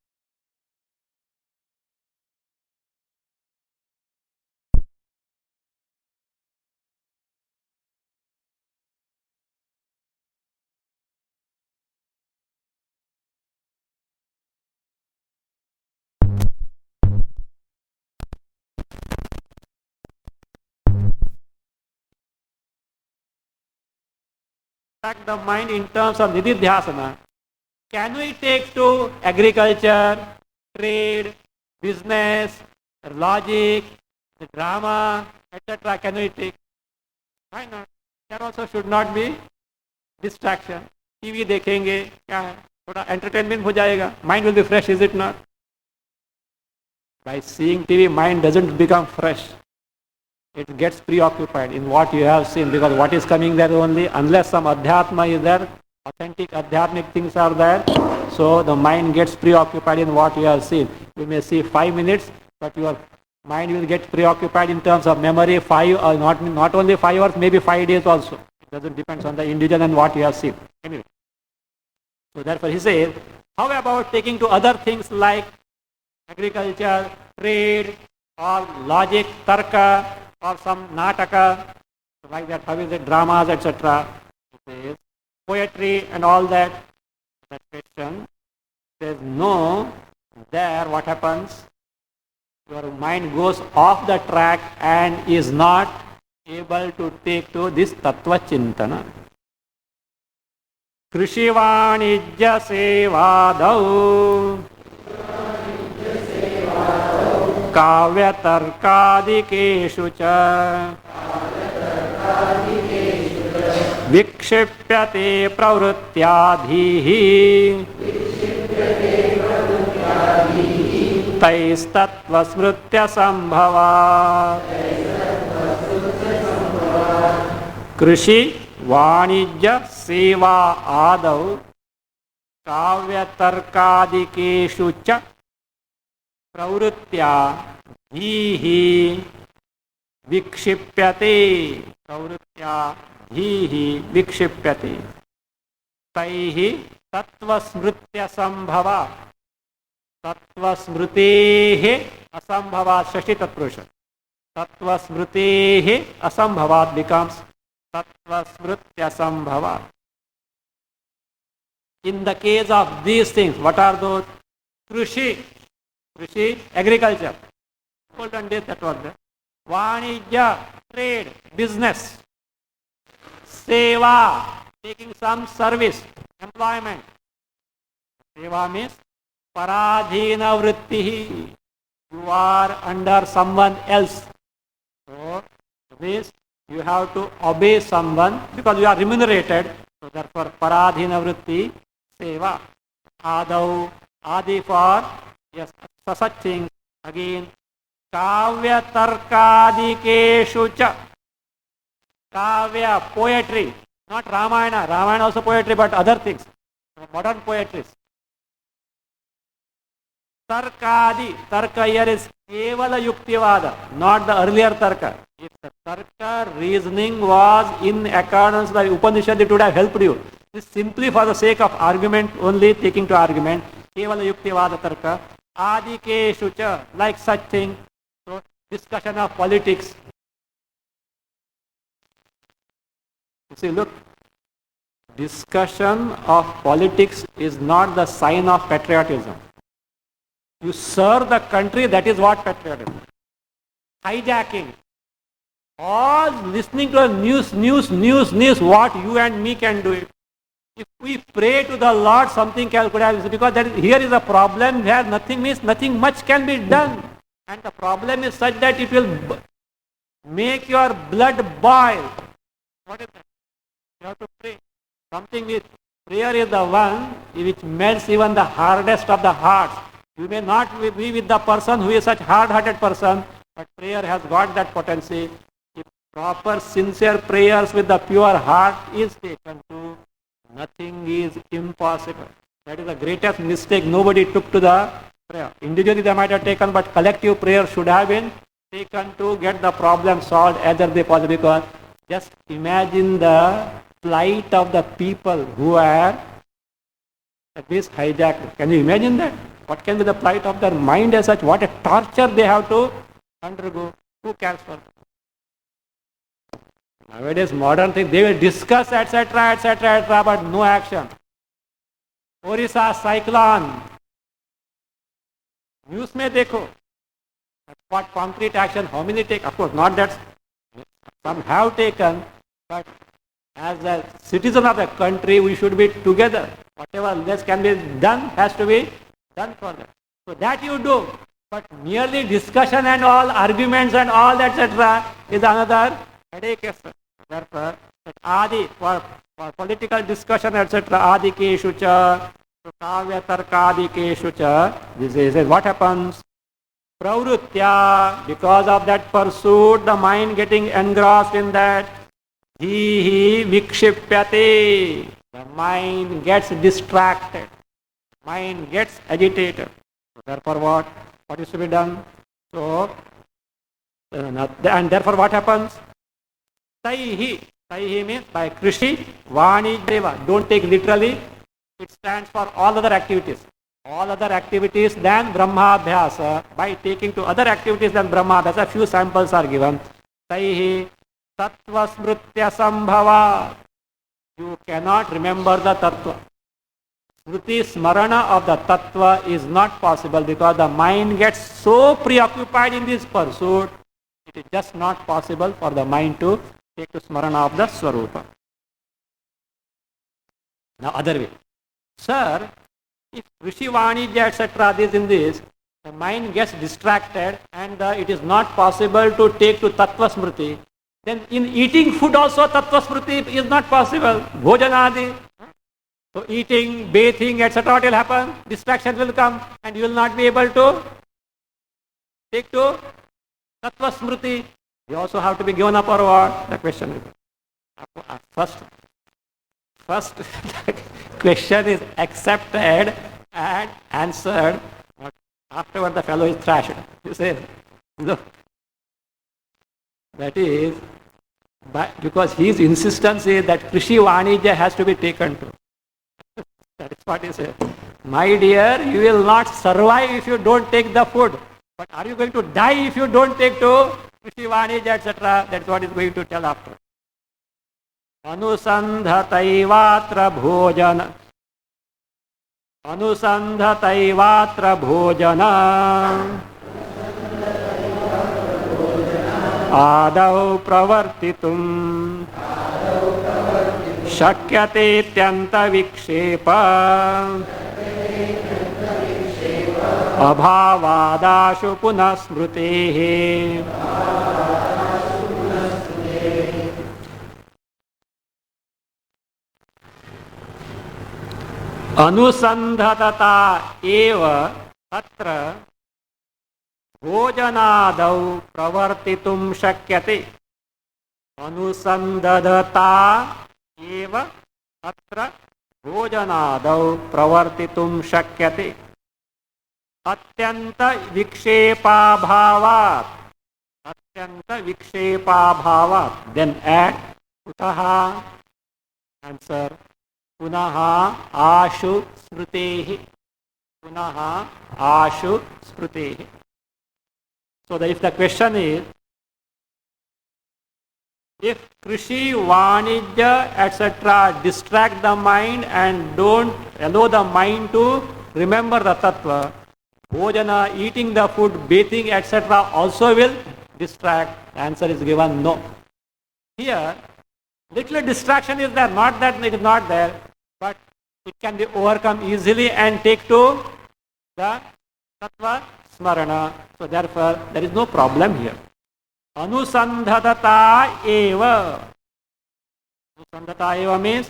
The mind in terms of nididhyasana, can we take to agriculture, trade, business, logic, the drama, etc.? Can we take? Why not? That also should not be distraction. TV देखेंगे क्या है? थोड़ा entertainment हो जाएगा. Mind will be fresh, is it not? By seeing TV, mind doesn't become fresh. It gets preoccupied in what you have seen, because what is coming there only, unless some adhyatma is there, authentic adhyatmic things are there, so the mind gets preoccupied in what you have seen. You may see 5 minutes, but your mind will get preoccupied in terms of memory 5 or not only 5 hours, maybe 5 days also. It doesn't depend on the individual and what you have seen. Anyway, so therefore he says, how about taking to other things like agriculture, trade, or logic, tarka, or some nataka, like that, how is it, dramas, etc. Poetry and all that. That question says no. There what happens? Your mind goes off the track and is not able to take to this tattva chintana. Krishi vanijya sevadau काव्य तर्कादिकेषु च विक्षिप्यते प्रवृत्त्याधिः तैस्तत्त्वस्मृत्य संभवात्. कृषि वाणिज्य सेवा आदौ काव्य तर्कादिकेषु च प्रवृत्त्या धीहि विक्षिप्यते. प्रवृत्त्या धीहि विक्षिप्यते. तैः तत्त्वस्मृत्य संभवा. तत्त्वस्मृतेः असंभवात्. षष्ठी तत्पुरुष. तत्त्वस्मृतेः असंभवात् becomes तत्त्वस्मृत्य संभवात्. In the case of these things, what are those? Krishi, agriculture. Golden days, that was there. Vanijya, trade, business. Seva, taking some service, employment. Seva means paradhina vrittihi. You are under someone else. So this you have to obey someone because you are remunerated. So therefore paradhina vritti, seva. Adau, adi for yes, such things. Again, kavya tarkadikeshu cha. Kavya, poetry, not Ramayana. Ramayana also poetry, but other things, modern poetry. Tarkadi, tarka here is kevala yuktivada, not the earlier tarka. If the tarka reasoning was in accordance with the Upanishad, it would have helped you. This is simply for the sake of argument, only taking to argument. Kevala yuktivada tarka. Adikeshu cha, like such thing. So, discussion of politics. You see, look, discussion of politics is not the sign of patriotism. You serve the country, that is what patriotism. Hijacking. All listening to news, what you and me can do it. If we pray to the Lord, something else could have, because here is a problem where nothing means nothing much can be done. And the problem is such that it will make your blood boil. What is that? You have to pray. Something with prayer is the one which melts even the hardest of the hearts. You may not be with the person who is such hard-hearted person, but prayer has got that potency. If proper, sincere prayers with the pure heart is taken to, nothing is impossible. That is the greatest mistake nobody took to the prayer. Individually they might have taken, but collective prayer should have been taken to get the problem solved either they possible, because just imagine the plight of the people who are this hijacked. Can you imagine that? What can be the plight of their mind as such? What a torture they have to undergo. Who cares for them? Nowadays, modern things, they will discuss, etc., etc., etc., but no action. Orissa cyclone. News में देखो. What concrete action? How many take? Of course, not that some have taken, but as a citizen of the country, we should be together. Whatever less can be done has to be done for them. So that you do. But merely discussion and all, arguments and all, etc., is another headache. Therefore, adi for political discussion, etc., adikeshu cha, kavya tarkadikeshu cha, this is what happens. Pravritya, because of that pursuit, the mind getting engrossed in that, he vikshipyate, the mind gets distracted, mind gets agitated. So therefore what? What is to be done? So, and therefore what happens? Taihi means by Krishi, Vani, Deva. Don't take literally. It stands for all other activities. All other activities than Brahmabhyasa. By taking to other activities than Brahmabhyasa, few samples are given. Taihi Tattva Smritya Sambhava. You cannot remember the Tattva. Smriti Smarana of the Tattva is not possible because the mind gets so preoccupied in this pursuit, it is just not possible for the mind to take to Smarana of the Swarupa. Now other way. Sir, if Rishi Vanija etc. this in this, the mind gets distracted and it is not possible to take to Tattva Smriti, then in eating food also Tattva Smriti is not possible. Bhojanadi. So eating, bathing, etc. what will happen? Distractions will come and you will not be able to take to Tattva Smriti. You also have to be given up or what? The question is. First question is accepted and answered. Afterward the fellow is thrashed. You say, look, that is, because his insistence is that Krishi Vanija has to be taken to. That is what he says. My dear, you will not survive if you don't take the food. But are you going to die if you don't take to Krishi Vanija, etc.? That's what he's going to tell after. Anusandhataivatra bhojana. Anusandhataivatra bhojana. Adau pravartitum. Shakyate tyanta vikshepa. Abhavadashu punah smritehe. Anusandhatata eva tatra bhojanadau pravartitum shakyate. Anusandhata eva tatra bhojanadau pravartitum shakyate. Atyanta vikshepa bhavat. Atyanta vikshepa bhavat. Then add utaha. Answer. Punaha ashu smritehi. Punaha ashu smritehi. So that if the question is, if Krishi, Vanija, etc. distract the mind and don't allow the mind to remember the Tattva, Bhojana, eating the food, bathing, etc. also will distract. The answer is given no. Here, little distraction is there, not that it is not there, but it can be overcome easily and take to the Tattva Smarana. So therefore, there is no problem here. Anusandhatata eva. Anusandhata eva means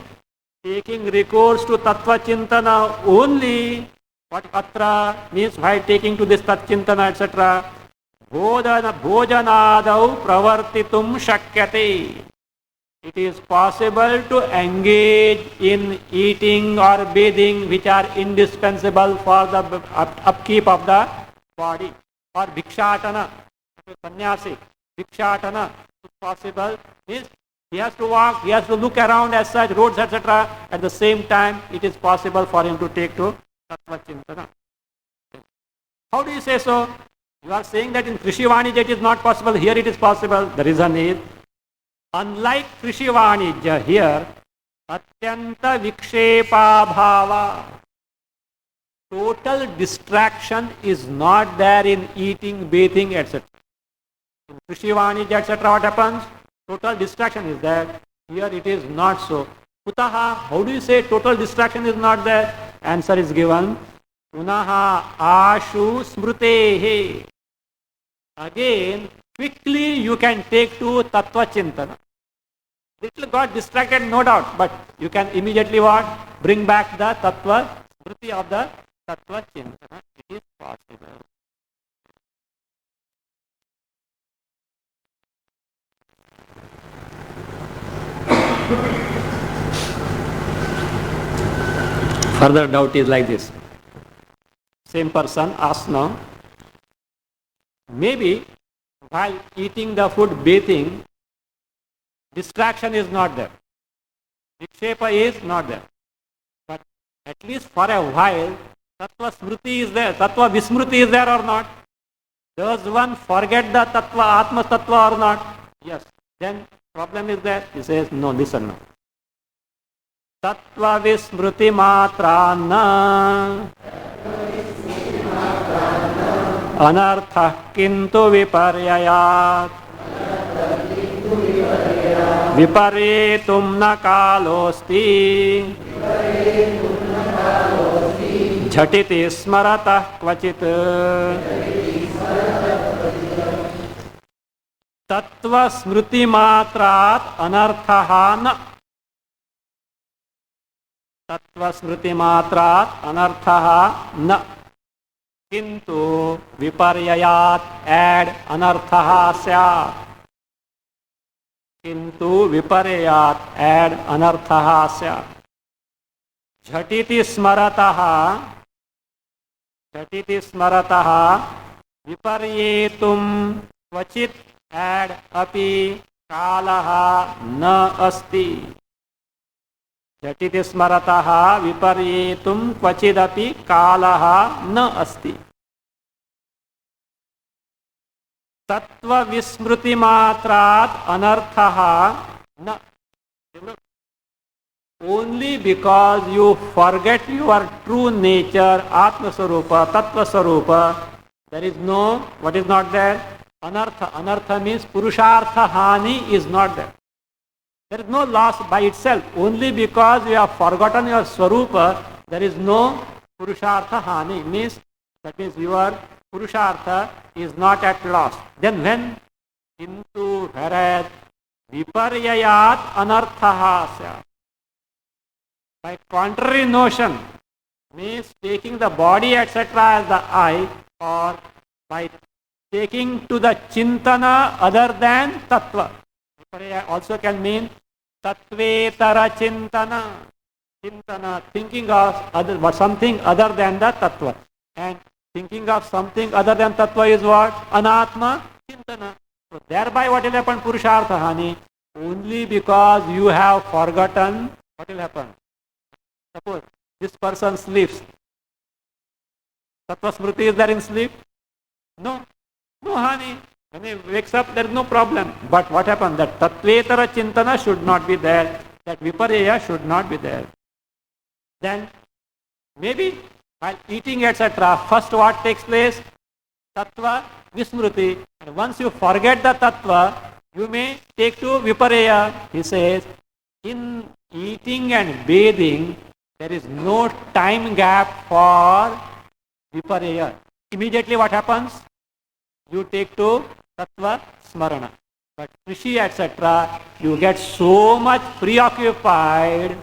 taking recourse to Tattva Chintana only. What atra means while taking to this Tattva Chintana, etc. Bhojanadau pravartitum shakyate. It is possible to engage in eating or bathing which are indispensable for the upkeep of the body, or bhikshatana, sannyasi, Bhikshatana is possible. Means he has to walk, he has to look around as such, roads, etc. At the same time, it is possible for him to take to Tattva Chintana. How do you say so? You are saying that in Krishivani it is not possible, here it is possible. The reason is, unlike Krishivani here, Atyanta Vikshepa Bhava, total distraction is not there in eating, bathing, etc. In Krishivani, etc., what happens? Total distraction is there. Here it is not so. Kutaha, how do you say total distraction is not there? Answer is given. Punaha ashu smrutehe. Again, quickly you can take to Tattva Chintana. Little got distracted, no doubt, but you can immediately what? Bring back the Tattva Smriti of the Tattva Chintana. It is possible. Further doubt is like this. Same person asks now, maybe while eating the food, bathing, distraction is not there. Vikshepa is not there. But at least for a while, Tattva Smriti is there. Tattva Vismriti is there or not? Does one forget the Tattva, Atma Tattva or not? Yes. Then problem is there. He says, no, listen now. Tattva Vismriti Matrana Anartha Kintu Viparyayat Viparetum na kalosti Jhatiti smarata kvachit Tattva smriti matrat anarthaha na Tattva smriti matrat anarthaha na Kintu viparyayat add anarthaha syat Kintu viparyayat add anarthaha syat Jhatiti smarataha viparyetum kvachit add api kalaha na asti Jhatiti smarataha viparyetum kvachit api kalaha na asti Tattva vismruti matrat anarthaha na. Only because you forget your true nature, Atma Sarupa, Tattva Sarupa, there is no, what is not there? Anartha. Anartha means Purushartha Hani is not there. There is no loss by itself. Only because you have forgotten your Swarupa, there is no Purushartha Hani. Means, that means your Purushartha is not at loss. Then when? Kintu whereas Viparyayat anarthaha syat. By contrary notion, means taking the body etc. as the I, or by taking to the Chintana other than Tattva. Viparya also can mean Tattvetara Chintana. Chintana, thinking of something other than the Tattva. And thinking of something other than Tattva is what? Anatma Chintana. So thereby what will happen? Purushartha Hani. Only because you have forgotten, what will happen? Suppose this person sleeps. Tattva Smriti is there in sleep? No. No Hani. When he wakes up, there is no problem. But what happened? That Tattvetara Chintana should not be there. That Viparya should not be there. Then maybe while eating etc. first what takes place? Tattva Vismruti. And once you forget the Tattva, you may take to Viparya. He says, in eating and bathing, there is no time gap for Viparya. Immediately what happens? You take to Tattva Smarana. But Krishi etc., you get so much preoccupied.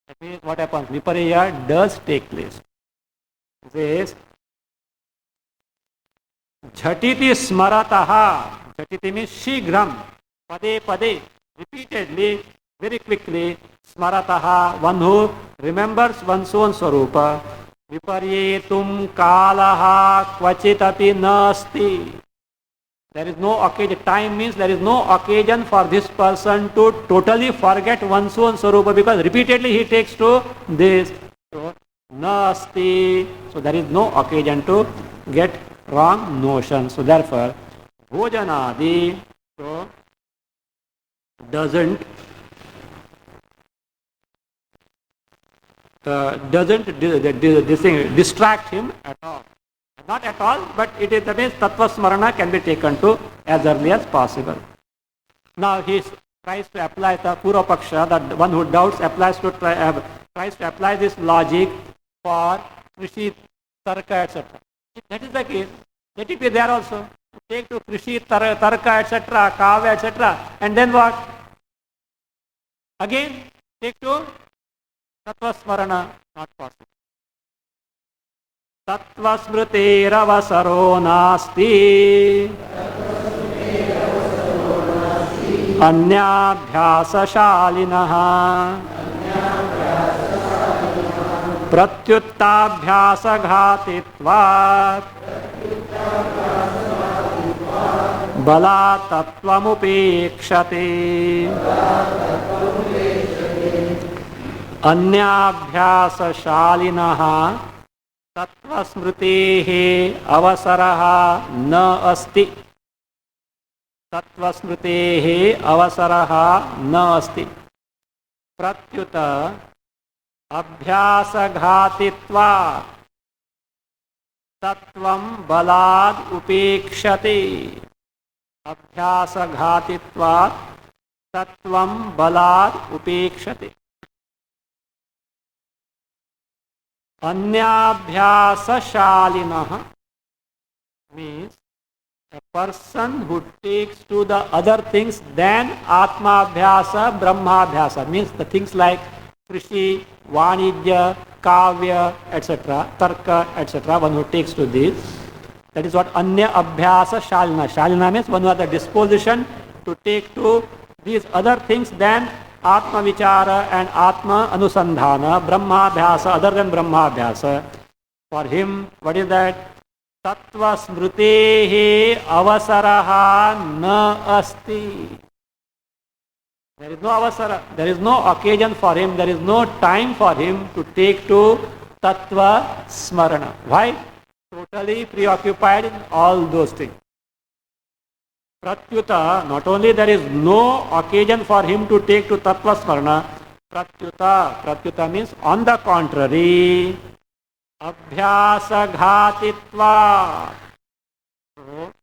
That means what happens? Viparya does take place. It says, Jhatiti smarataha. Jhatiti means shigram. Pade pade. Repeatedly, very quickly. Smarataha. One who remembers one's own Swarupa. Viparyetum kalaha kvachitapi nasti. There is no occasion. Time means there is no occasion for this person to totally forget one's own Sarupa, because repeatedly he takes to this. So, nasti. So there is no occasion to get wrong notion. So therefore, bhojanadi so doesn't distract him at all. Not at all, but it is, that means tattva smarana can be taken to as early as possible. Now he tries to apply the Purva Paksha, the one who doubts tries to apply this logic for Krishi, Tarka, etc. If that is the case, let it be there also. Take to Krishi, Tarka, etc., Kavya, etc. And then what? Again, take to Tattva Smarana, not possible. Tattva Smritiravasaro nasti Anyabhyasashaliнаha Pratyuttabhyasaghatitvat Bala tattvamupeekshate Anyabhyasashaliнаha तत्व स्मृतेः अवसरः न अस्ति. तत्व स्मृतेः अवसरः न अस्ति. प्रत्युत अभ्यासघातित्वात् तत्वं बलाद् उपेक्षते. अभ्यासघातित्वात् तत्वं बलाद् उपेक्षते. Anyabhyasashaliнаha means a person who takes to the other things than Atmabhyasa, Brahmabhyasa, means the things like Krishi, Vanidya, Kavya, etc., Tarka, etc., one who takes to this. That is what Anya Abhyasa Shalina. Shalina means one who has the disposition to take to these other things than Atma Vichara and Atma Anusandhana, Brahmabhyasa, other than Brahmabhyasa. For him, what is that? Tattva Smritehe Avasaraha na asti. There is no avasara, there is no occasion for him, there is no time for him to take to Tattva Smarana. Why? Totally preoccupied in all those things. Pratyuta, not only there is no occasion for him to take to Tattva Smarana, Pratyuta means on the contrary, Abhyasa Ghatitva. So,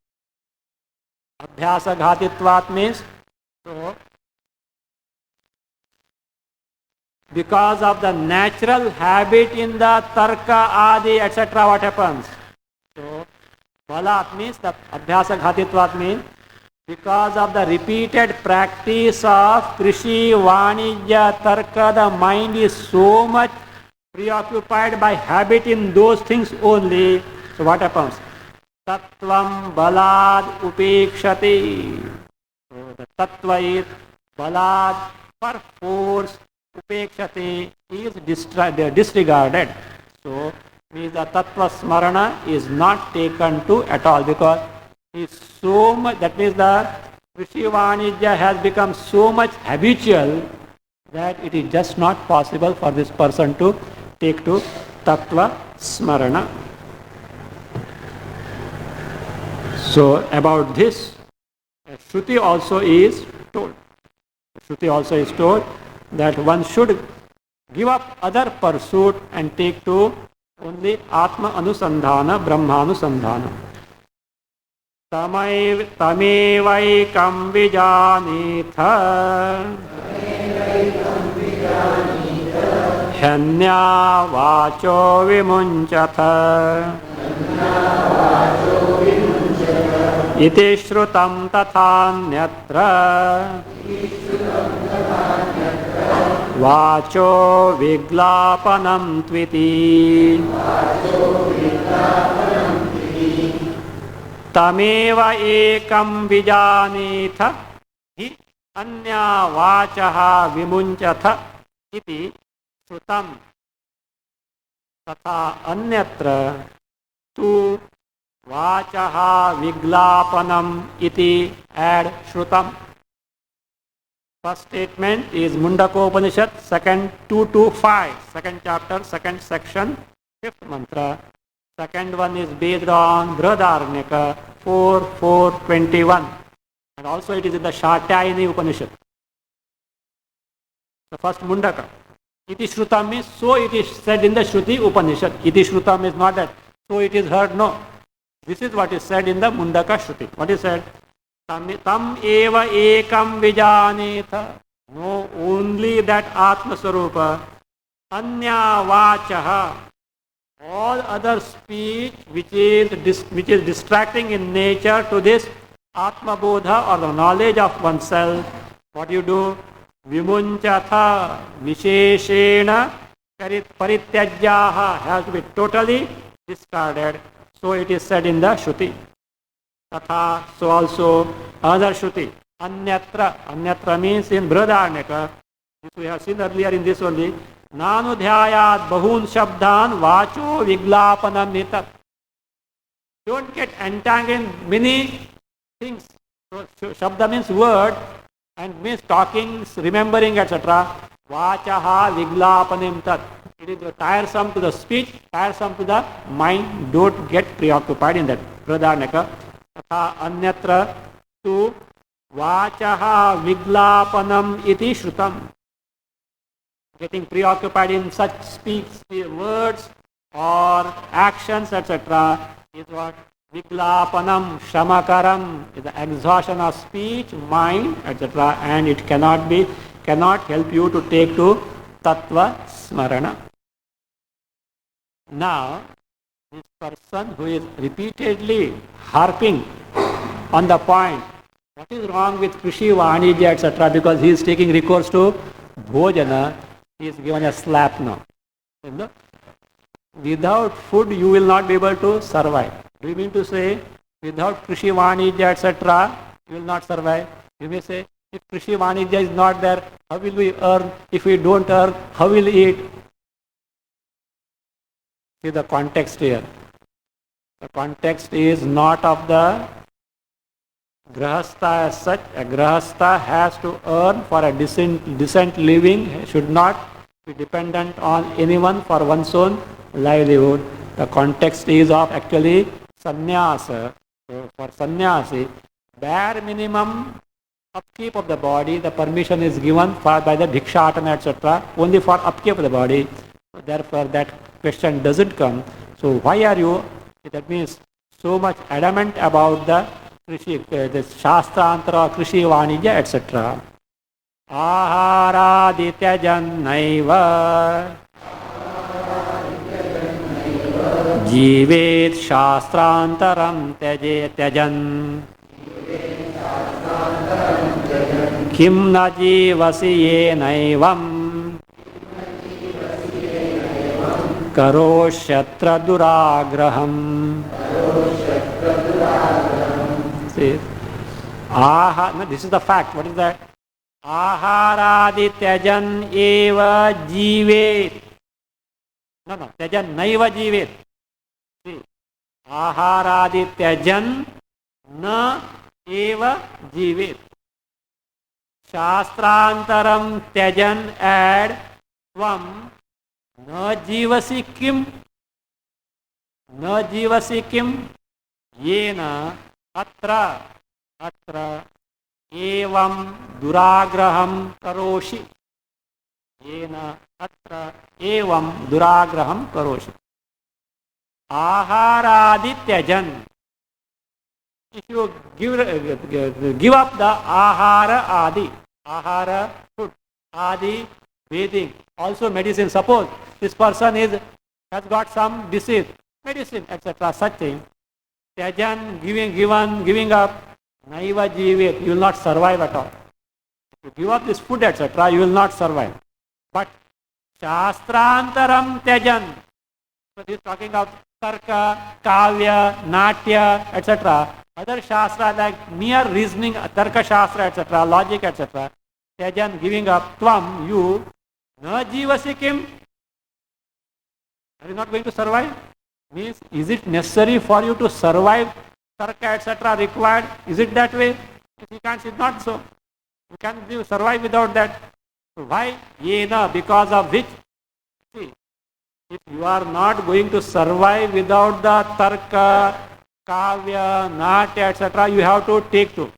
Abhyasa Ghatitvat means, so, because of the natural habit in the Tarka, Adi, etc., what happens? So, Balat means, the Abhyasa Ghatitvat means, because of the repeated practice of Krishi, Vanidya, Tarka, the mind is so much preoccupied by habit in those things only. So what happens? Tattvam balad upekshati. So the tattva is balad, per force, upekshati is disregarded. So means the tattva smarana is not taken to at all, because is so much, that means the Krishi Vanidya has become so much habitual that it is just not possible for this person to take to Tattva Smarana. So about this, Shruti also is told. Shruti also is told that one should give up other pursuit and take to only Atma Anusandhana, Brahma Anusandhana. Tamevaikam vijanitha Hanya vacho vimunchatha Iti shrutam tathanyatra Vacho viglapanam tviti Tameva ekam vijanitha hi anya vachaha vimunchatha iti shrutam tatha anyatra tu Vachaha viglapanam iti add Shrutam. First statement is Mundaka Upanishad, second 2 to 5, second chapter, second section, fifth mantra. Second one is based on Brihadaranyaka 4:4:21, and also it is in the Shatyayani Upanishad. The first Mundaka. Iti Shrutam means so it is said in the Shruti Upanishad. Iti Shrutam is not that so it is heard, no. This is what is said in the Mundaka Shruti. What is said? Tam eva ekam vijanetha. Know only that Atma Swarupa. Anya vachaha. All other speech which is distracting in nature to this Atma Bodha or the knowledge of oneself. What you do? Vimunchatha visheshena parityajyaha has to be totally discarded. So it is said in the Shruti. Tatha, so also another Shruti. Anyatra. Anyatra means in Brihadaranyaka. This we have seen earlier in this only. Nanudhyayat bahun shabdan vacho viglapanam nitat. Don't get entangled in many things. So, shabda means word and means talking, remembering, etc. Vachaha viglapanim tat. It is tiresome to the speech, tiresome to the mind. Don't get preoccupied in that. Brihadaranyaka. Tatha anyatra tu vachaha viglapanam iti shrutam. Getting preoccupied in such speech, words or actions, etc. is what? Viglapanam shamakaram is the exhaustion of speech, mind, etc. And it cannot help you to take to tattva smarana. Now, this person who is repeatedly harping on the point, what is wrong with Krishi, Vanija, etc. because he is taking recourse to Bhojana, he is given a slap now. You know? Without food, you will not be able to survive. Do you mean to say, without Krishi, Vanija, etc., you will not survive? You may say, if Krishi, Vanija is not there, how will we earn? If we don't earn, how will we eat? See the context here. The context is not of the Grahastha as such. A Grahastha has to earn for a decent living, should not be dependent on anyone for one's own livelihood. The context is of actually sannyasa. So for sannyasi, bare minimum upkeep of the body, the permission is given by the Bhikshatana, etc. only for upkeep of the body. So therefore that question doesn't come. So why are you, that means so much adamant about the Krishi, the Shastrantara, Krishi, Vanija, etc. Aharadityajanaiva Jivet Shastrantaram Tyajan Kim na jivasi yenaivam Karoshatra duragraham. See, no, this is the fact. What is that? Aharadityajan eva jivet. No, tyajan naiva jivet. See, aharadityajan na eva jivet. Shastrantaram tyajan add tvam na jivasi kim. Na jivasi kim. Yena atra evam duragraham karoshi. Yena atra evam duragraham karoshi. Aharadityajan. If you give up the ahara adi, ahara food, adi bathing, also medicine. Suppose this person has got some disease, medicine, etc. such thing. Tyajan, giving up, naiva jivet, you will not survive at all. If you give up this food, etc., you will not survive. But Shastrantaram tyajan, so this is talking of Tarka, Kavya, Natya, etc. Other Shastra like mere reasoning, Tarka Shastra, etc., logic, etc. Tyajan, giving up, tvam, you, na jivasi kim, are you not going to survive? Means, is it necessary for you to survive tarka, etc. required? Is it that way? If you can't, it's not so. You can survive without that. Why? Yena, because of which? See, if you are not going to survive without the tarka, kavya, natya, etc., you have to take to.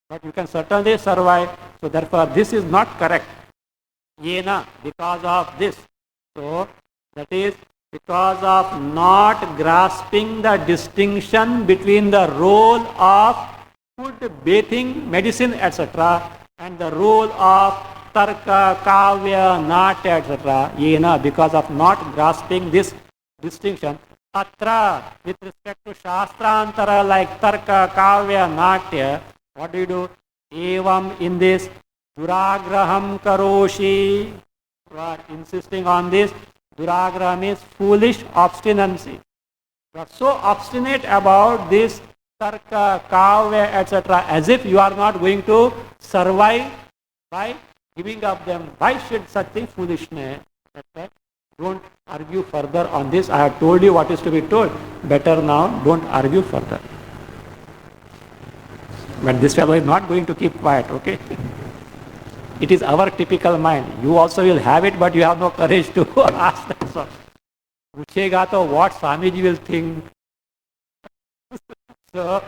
But you can certainly survive. So therefore, this is not correct. Yena, because of this. So that is because of not grasping the distinction between the role of food, bathing, medicine, etc., and the role of tarka, kavya, natya, etc. Yena, because of not grasping this distinction. Atra, with respect to shastrantara like tarka, kavya, natya, what do? Evam, in this, duragraham karoshi. You are insisting on this. Duragraham is foolish obstinacy. You are so obstinate about this tarka, kavya, etc., as if you are not going to survive by giving up them. Why should such thing foolishness? Don't argue further on this. I have told you what is to be told. Better now, don't argue further. But this fellow is not going to keep quiet, okay? It is our typical mind. You also will have it, but you have no courage to ask that. So, पूछेगा तो what Swamiji will think. So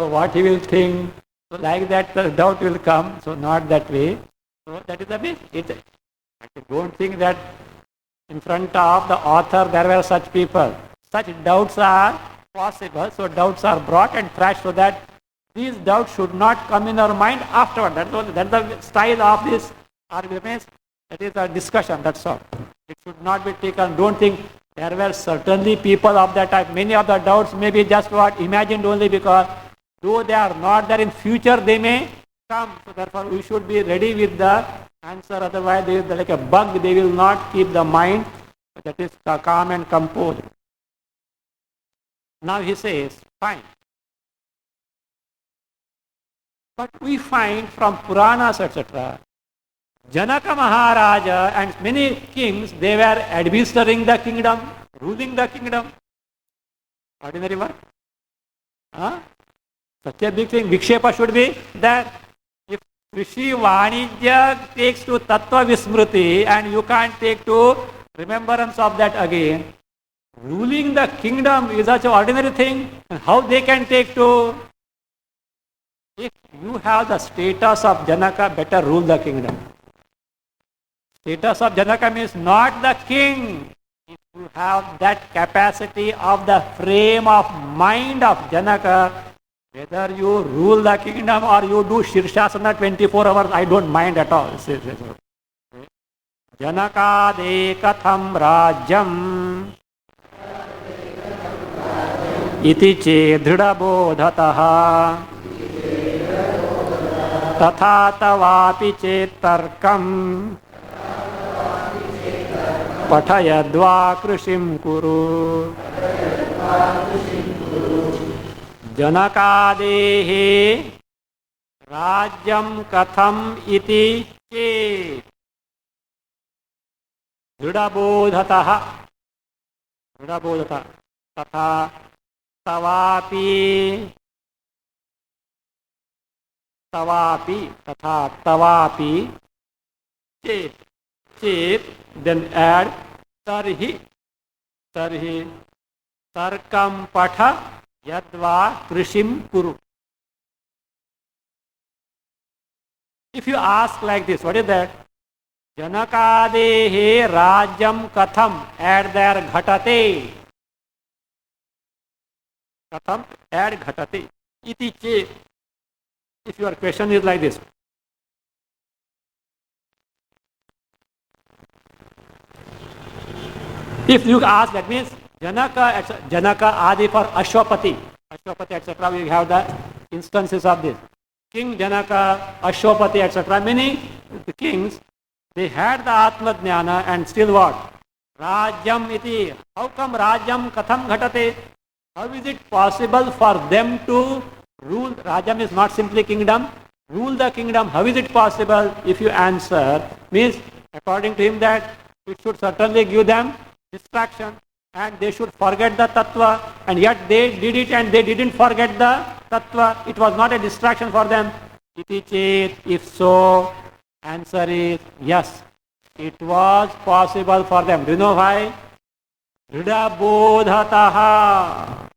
what he will think. So like that, the doubt will come. So not that way. So that is the base. Don't think that in front of the author there were such people. Such doubts are possible. So doubts are brought and thrashed so that these doubts should not come in our mind afterward. That's the style of this argument. That is a discussion, that's all. It should not be taken. Don't think there were certainly people of that type. Many of the doubts may be just what imagined only because though they are not there in future, they may come. So therefore we should be ready with the answer. Otherwise they is like a bug. They will not keep the mind that is calm and composed. Now he says, fine. But we find from Puranas, etc., Janaka Maharaja and many kings, they were administering the kingdom, ruling the kingdom. Ordinary work. Such a big thing. Vikshepa should be there. If Rishi Vanijya takes to Tattva Vismruti and you can't take to remembrance of that again, ruling the kingdom is such an ordinary thing. And how they can take to? If you have the status of Janaka, better rule the kingdom. Status of Janaka means not the king. If you have that capacity of the frame of mind of Janaka, whether you rule the kingdom or you do Shirshasana 24 hours, I don't mind at all. Janakade katham rajyam iti che dridabodhataha तथा तवापि चेत् तर्कम् पठयद्वा कृषिं कुरु जनकादेः राज्यं कथम् इति चेत् दृढबोधतः तथा तवापि चेत then add tarhi tarkam patha yadva krishim kuru. If you ask like this, what is that? Janakadehe rajyam katham, add there ghatate. Katham, add ghatate. Iti che. If your question is like this. If you ask, that means Janaka Adi for Ashwapati, etc. We have the instances of this. King Janaka, Ashwapati, etc. Many kings, they had the Atma Jnana and still what? Rajyam iti. How come Rajyam katham ghatate? How is it possible for them to rule? Rajyam is not simply kingdom. Rule the kingdom. How is it possible? If you answer, means according to him that it should certainly give them distraction. and they should forget the tattva, and yet they did it and they didn't forget the tattva. It was not a distraction for them. Iti chet, if so, answer is yes. It was possible for them. Do you know why? Dhrida bodhataha.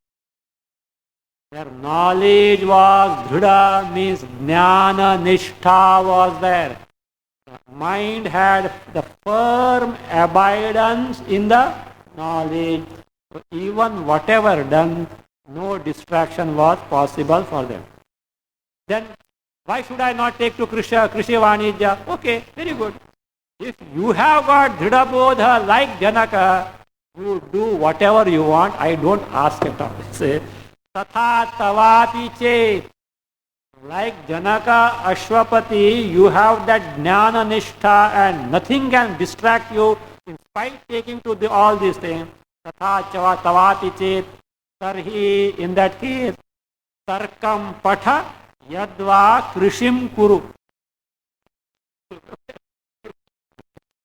Their knowledge was dhrida, means jnana nishtha was there. The mind had the firm abidance in the knowledge. So even whatever done, no distraction was possible for them. Then why should I not take to Krishi Vanijya? Okay, very good. If you have got dhrida bodha like Janaka, you do whatever you want. I don't ask at all. Say, Tatha tavapi che. Like Janaka Ashwapati, you have that jnana nishtha and nothing can distract you in spite taking to all these things. Tatha tavati che. Tarhi, in that case, tarkam patha yadva krishim kuru.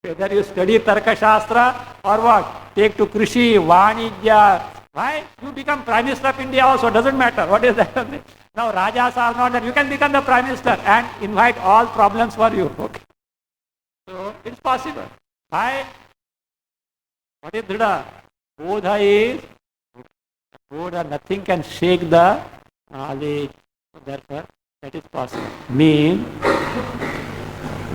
Whether you study Tarka Shastra or what, take to Krishi, Vanijya. Why? You become Prime Minister of India also, doesn't matter. What is that? Now Rajas are not that. You can become the Prime Minister and invite all problems for you. Okay. So it's possible. Why? What is Dhrida? Bodha is Bodha, nothing can shake the knowledge. Therefore, that is possible. Mean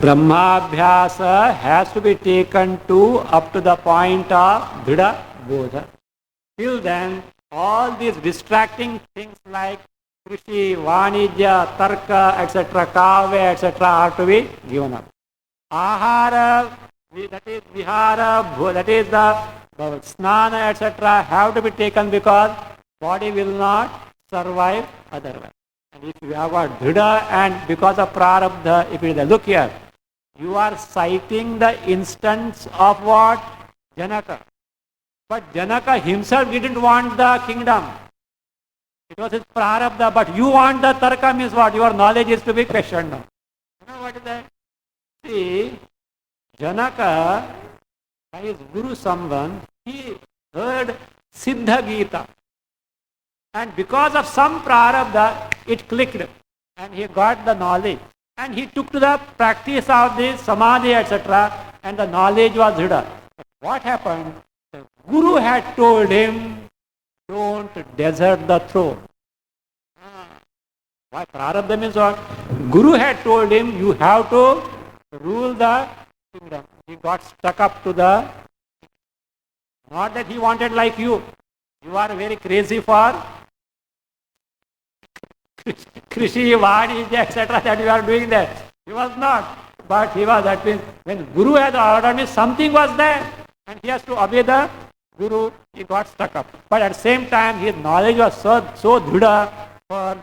Brahmabhyasa has to be taken to up to the point of Dhrida Bodha. Till then, all these distracting things like Krishi, Vanijya, Tarka, etc., Kavya, etc. are to be given up. Ahara, that is Vihara, that is the Snana, etc. have to be taken because body will not survive otherwise. And if you have a Dhrida and because of Prarabdha, if it is a look here, you are citing the instance of what? Janaka. But Janaka himself didn't want the kingdom. It was his Prarabdha, but you want the Tarka means what? Your knowledge is to be questioned now. You know what is that? See, Janaka, by his Guru someone, he heard Siddha Gita. And because of some Prarabdha, it clicked. And he got the knowledge. And he took to the practice of the Samadhi, etc. And the knowledge was Dhrida. But what happened? The Guru had told him, don't desert the throne. Why? Prarabdha means what? Guru had told him, you have to rule the kingdom. He got stuck up to the... Not that he wanted like you. You are very crazy for Krishi, Vanijya, etc. that you are doing that. He was not. But he was, that means when Guru had ordered me, something was there. And he has to obey the Guru. He got stuck up. But at the same time, his knowledge was so dhrida, for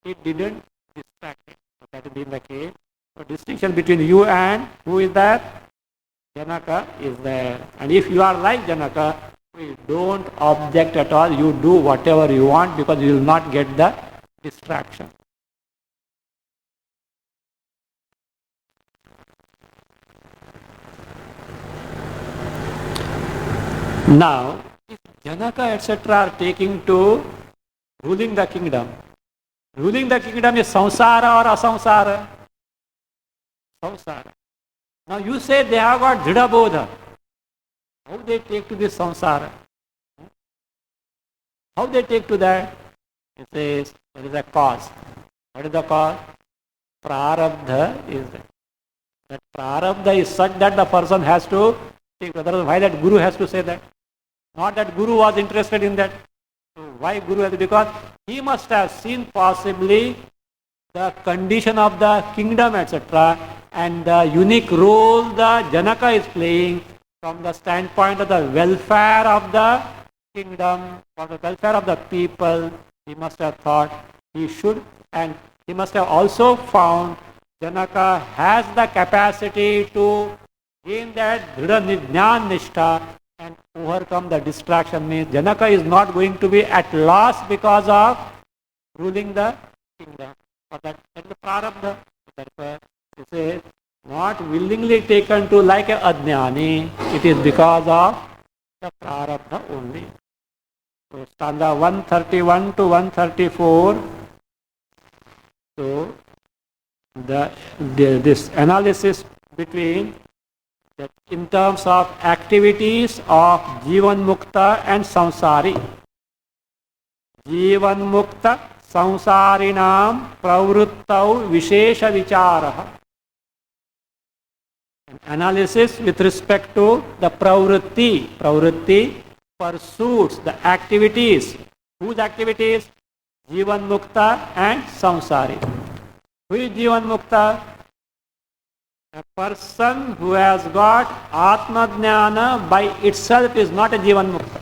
it didn't distract him. So that is being the case. So distinction between you and who is that? Janaka is there. And if you are like Janaka, you don't object at all. You do whatever you want because you will not get the distraction. Now, if Janaka etc. are taking to ruling the kingdom is samsara or asamsara? Samsara. Now you say they have got Dhrida Bodha. How they take to this samsara? How they take to that? It says there is a cause. What is the cause? Prarabdha is there. That Prarabdha is such that the person has to take. Otherwise, why that Guru has to say that? Not that Guru was interested in that. So why Guru has? Because he must have seen possibly the condition of the kingdom, etc. and the unique role the Janaka is playing from the standpoint of the welfare of the kingdom, for the welfare of the people. He must have thought he should, and he must have also found Janaka has the capacity to gain that Dhrida Jnana Nishtha and overcome the distraction. Means Janaka is not going to be at loss because of ruling the kingdom. For that is the Prarabdha. Therefore, it is not willingly taken to like a Ajnani. It is because of the prarabdha only. So stanza 131 to 134. So this analysis between that in terms of activities of Jivan Mukta and Samsari. Jivan Mukta Samsarinam Pravruttau Vishesha Vicharaha. Analysis with respect to the pravrutti pursuits, the activities. Whose activities? Jivan Mukta and Samsari. Who is Jivan Mukta? A person who has got Atma Jnana by itself is not a Jivan Mukta.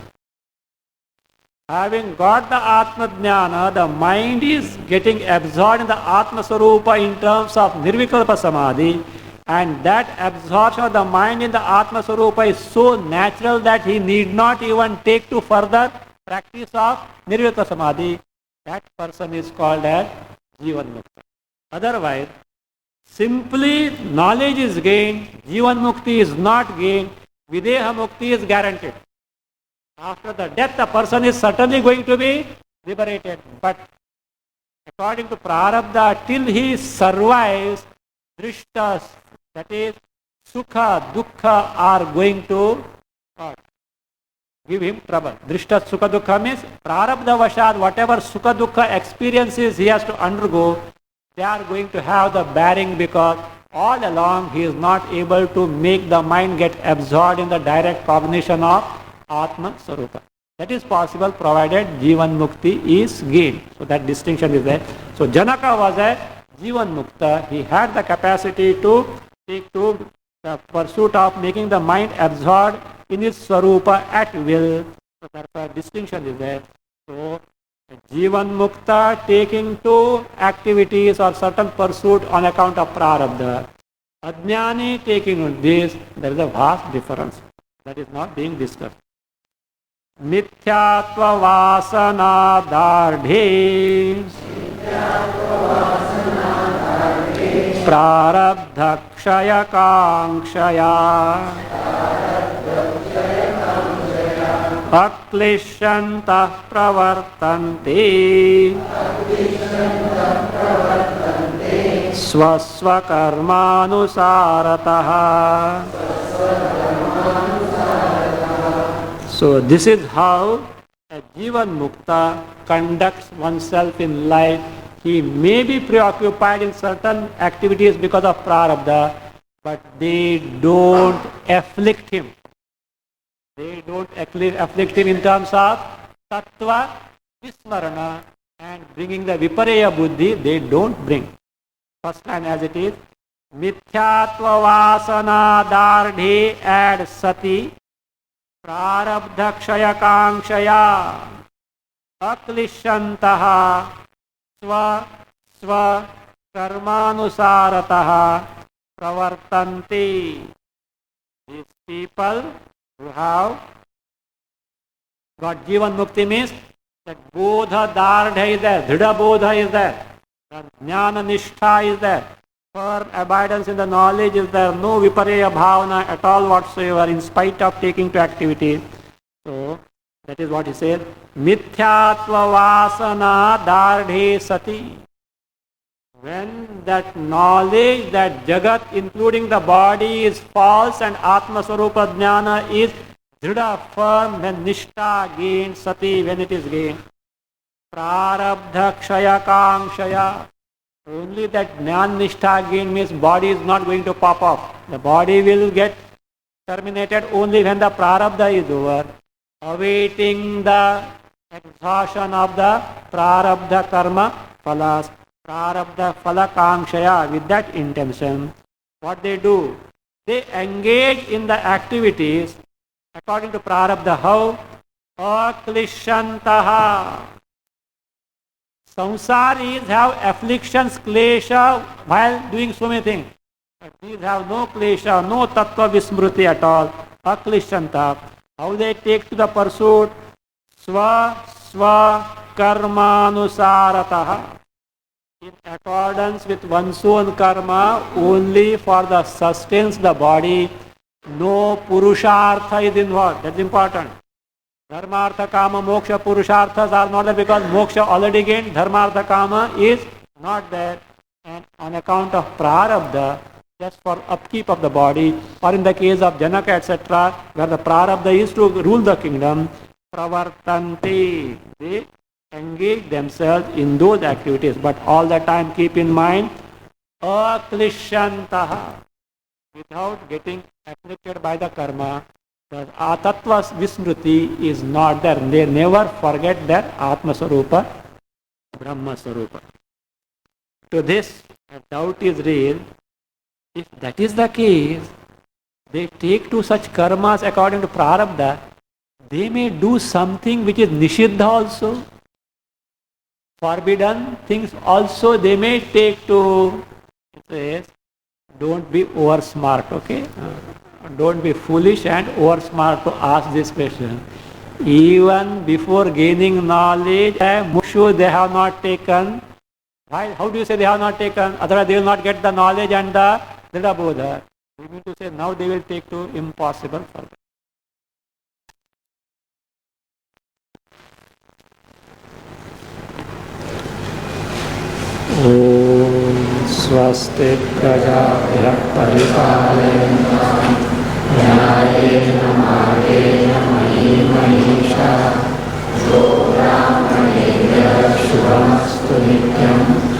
Having got the Atma Jnana, the mind is getting absorbed in the Atma Sarupa in terms of Nirvikalpa Samadhi, and that absorption of the mind in the Atma Sarupa is so natural that he need not even take to further practice of Nirvikalpa Samadhi. That person is called as Jivan Mukta. Otherwise, simply knowledge is gained, Jivan Mukti is not gained, Videha Mukti is guaranteed. After the death, the person is certainly going to be liberated. But according to Prarabdha, till he survives, Drishtas, that is, Sukha, Dukkha are going to give him trouble. Drishtas, Sukha, Dukkha means Prarabdha Vashad, whatever Sukha, Dukkha experiences he has to undergo, they are going to have the bearing because all along he is not able to make the mind get absorbed in the direct cognition of Atma Sarupa. That is possible provided Jivan Mukti is gained. So that distinction is there. So Janaka was a Jivan Mukta. He had the capacity to take to the pursuit of making the mind absorbed in its Sarupa at will. So therefore distinction is there. So Jivan Mukta taking to activities or certain pursuit on account of Prarabdha. Ajnani taking this, there is a vast difference. That is not being discussed. मिथ्यात्व वासना दार्ढे प्रारब्ध क्षय कांक्षया अक्लिश्यन्तः प्रवर्तन्ते स्वस्वकर्मानुसारतः. So this is how a Jivan Mukta conducts oneself in life. He may be preoccupied in certain activities because of Prarabdha, but they don't afflict him. They don't afflict him in terms of Tattva, Vismarana and bringing the Vipareya Buddhi, they don't bring. First line as it is, Mithyatva Vasana Dardhe ad Sati Prarabdha Kshaya Kankshaya Aklishantaha Swa Karmanusarataha Pravartanti. These people who have got Jivan Mukti means that Bodha Dardha is there, Dhrida Bodha is there, Jnana Nishtha is there, firm abidance in the knowledge is there, no Vipareya Bhavana at all whatsoever in spite of taking to activity. So that is what he said, Mithyatva Vasana Dardhe Sati. When that knowledge that Jagat including the body is false and Atma Sarupa Jnana is Dhrida firm, when Nishtha gained, Sati when it is gained. Prarabdha Kshaya Kankshaya. Only that Jnana Nishtha gain means body is not going to pop off. The body will get terminated only when the Prarabdha is over, awaiting the exhaustion of the Prarabdha Karma Phalas. Prarabdha Phala Kankshaya, with that intention, what they do? They engage in the activities according to Prarabdha. How? Aklishantaha. Samsaris have afflictions, klesha, while doing so many things. But these have no klesha, no tattva vismruti at all. Aklishanta. How they take to the pursuit? Swa karmanusarataha. In accordance with one's own karma, only for the sustains the body, No purushartha is involved. That's important. Dharma, artha, kama, moksha, purusharthas are not there because moksha already gained. Dharma, artha, kama is not there. And on account of prarabdha, just for upkeep of the body, or in the case of Janaka, etc., where the prarabdha is to rule the kingdom, pravartante, they engage themselves in those activities. But all the time keep in mind, aklishantaha, without getting afflicted by the karma. The Atattva Vismruti is not there. They never forget their Atma Sarupa, Brahma Sarupa. To this, a doubt is raised. If that is the case, they take to such karmas according to prarabdha, they may do something which is nishiddha also. Forbidden things also they may take to. It says, don't be over smart, okay? Don't be foolish and over smart to ask this question. Even before gaining knowledge, Mushu they have not taken. Why? How do you say they have not taken? Otherwise they will not get the knowledge and the Dhrida Bodha. We mean to say now they will take to impossible for them. Om Swastik Prajabhyah Paripalena Nyayena Margena Mahi Mahisha Shubhamastu Nityam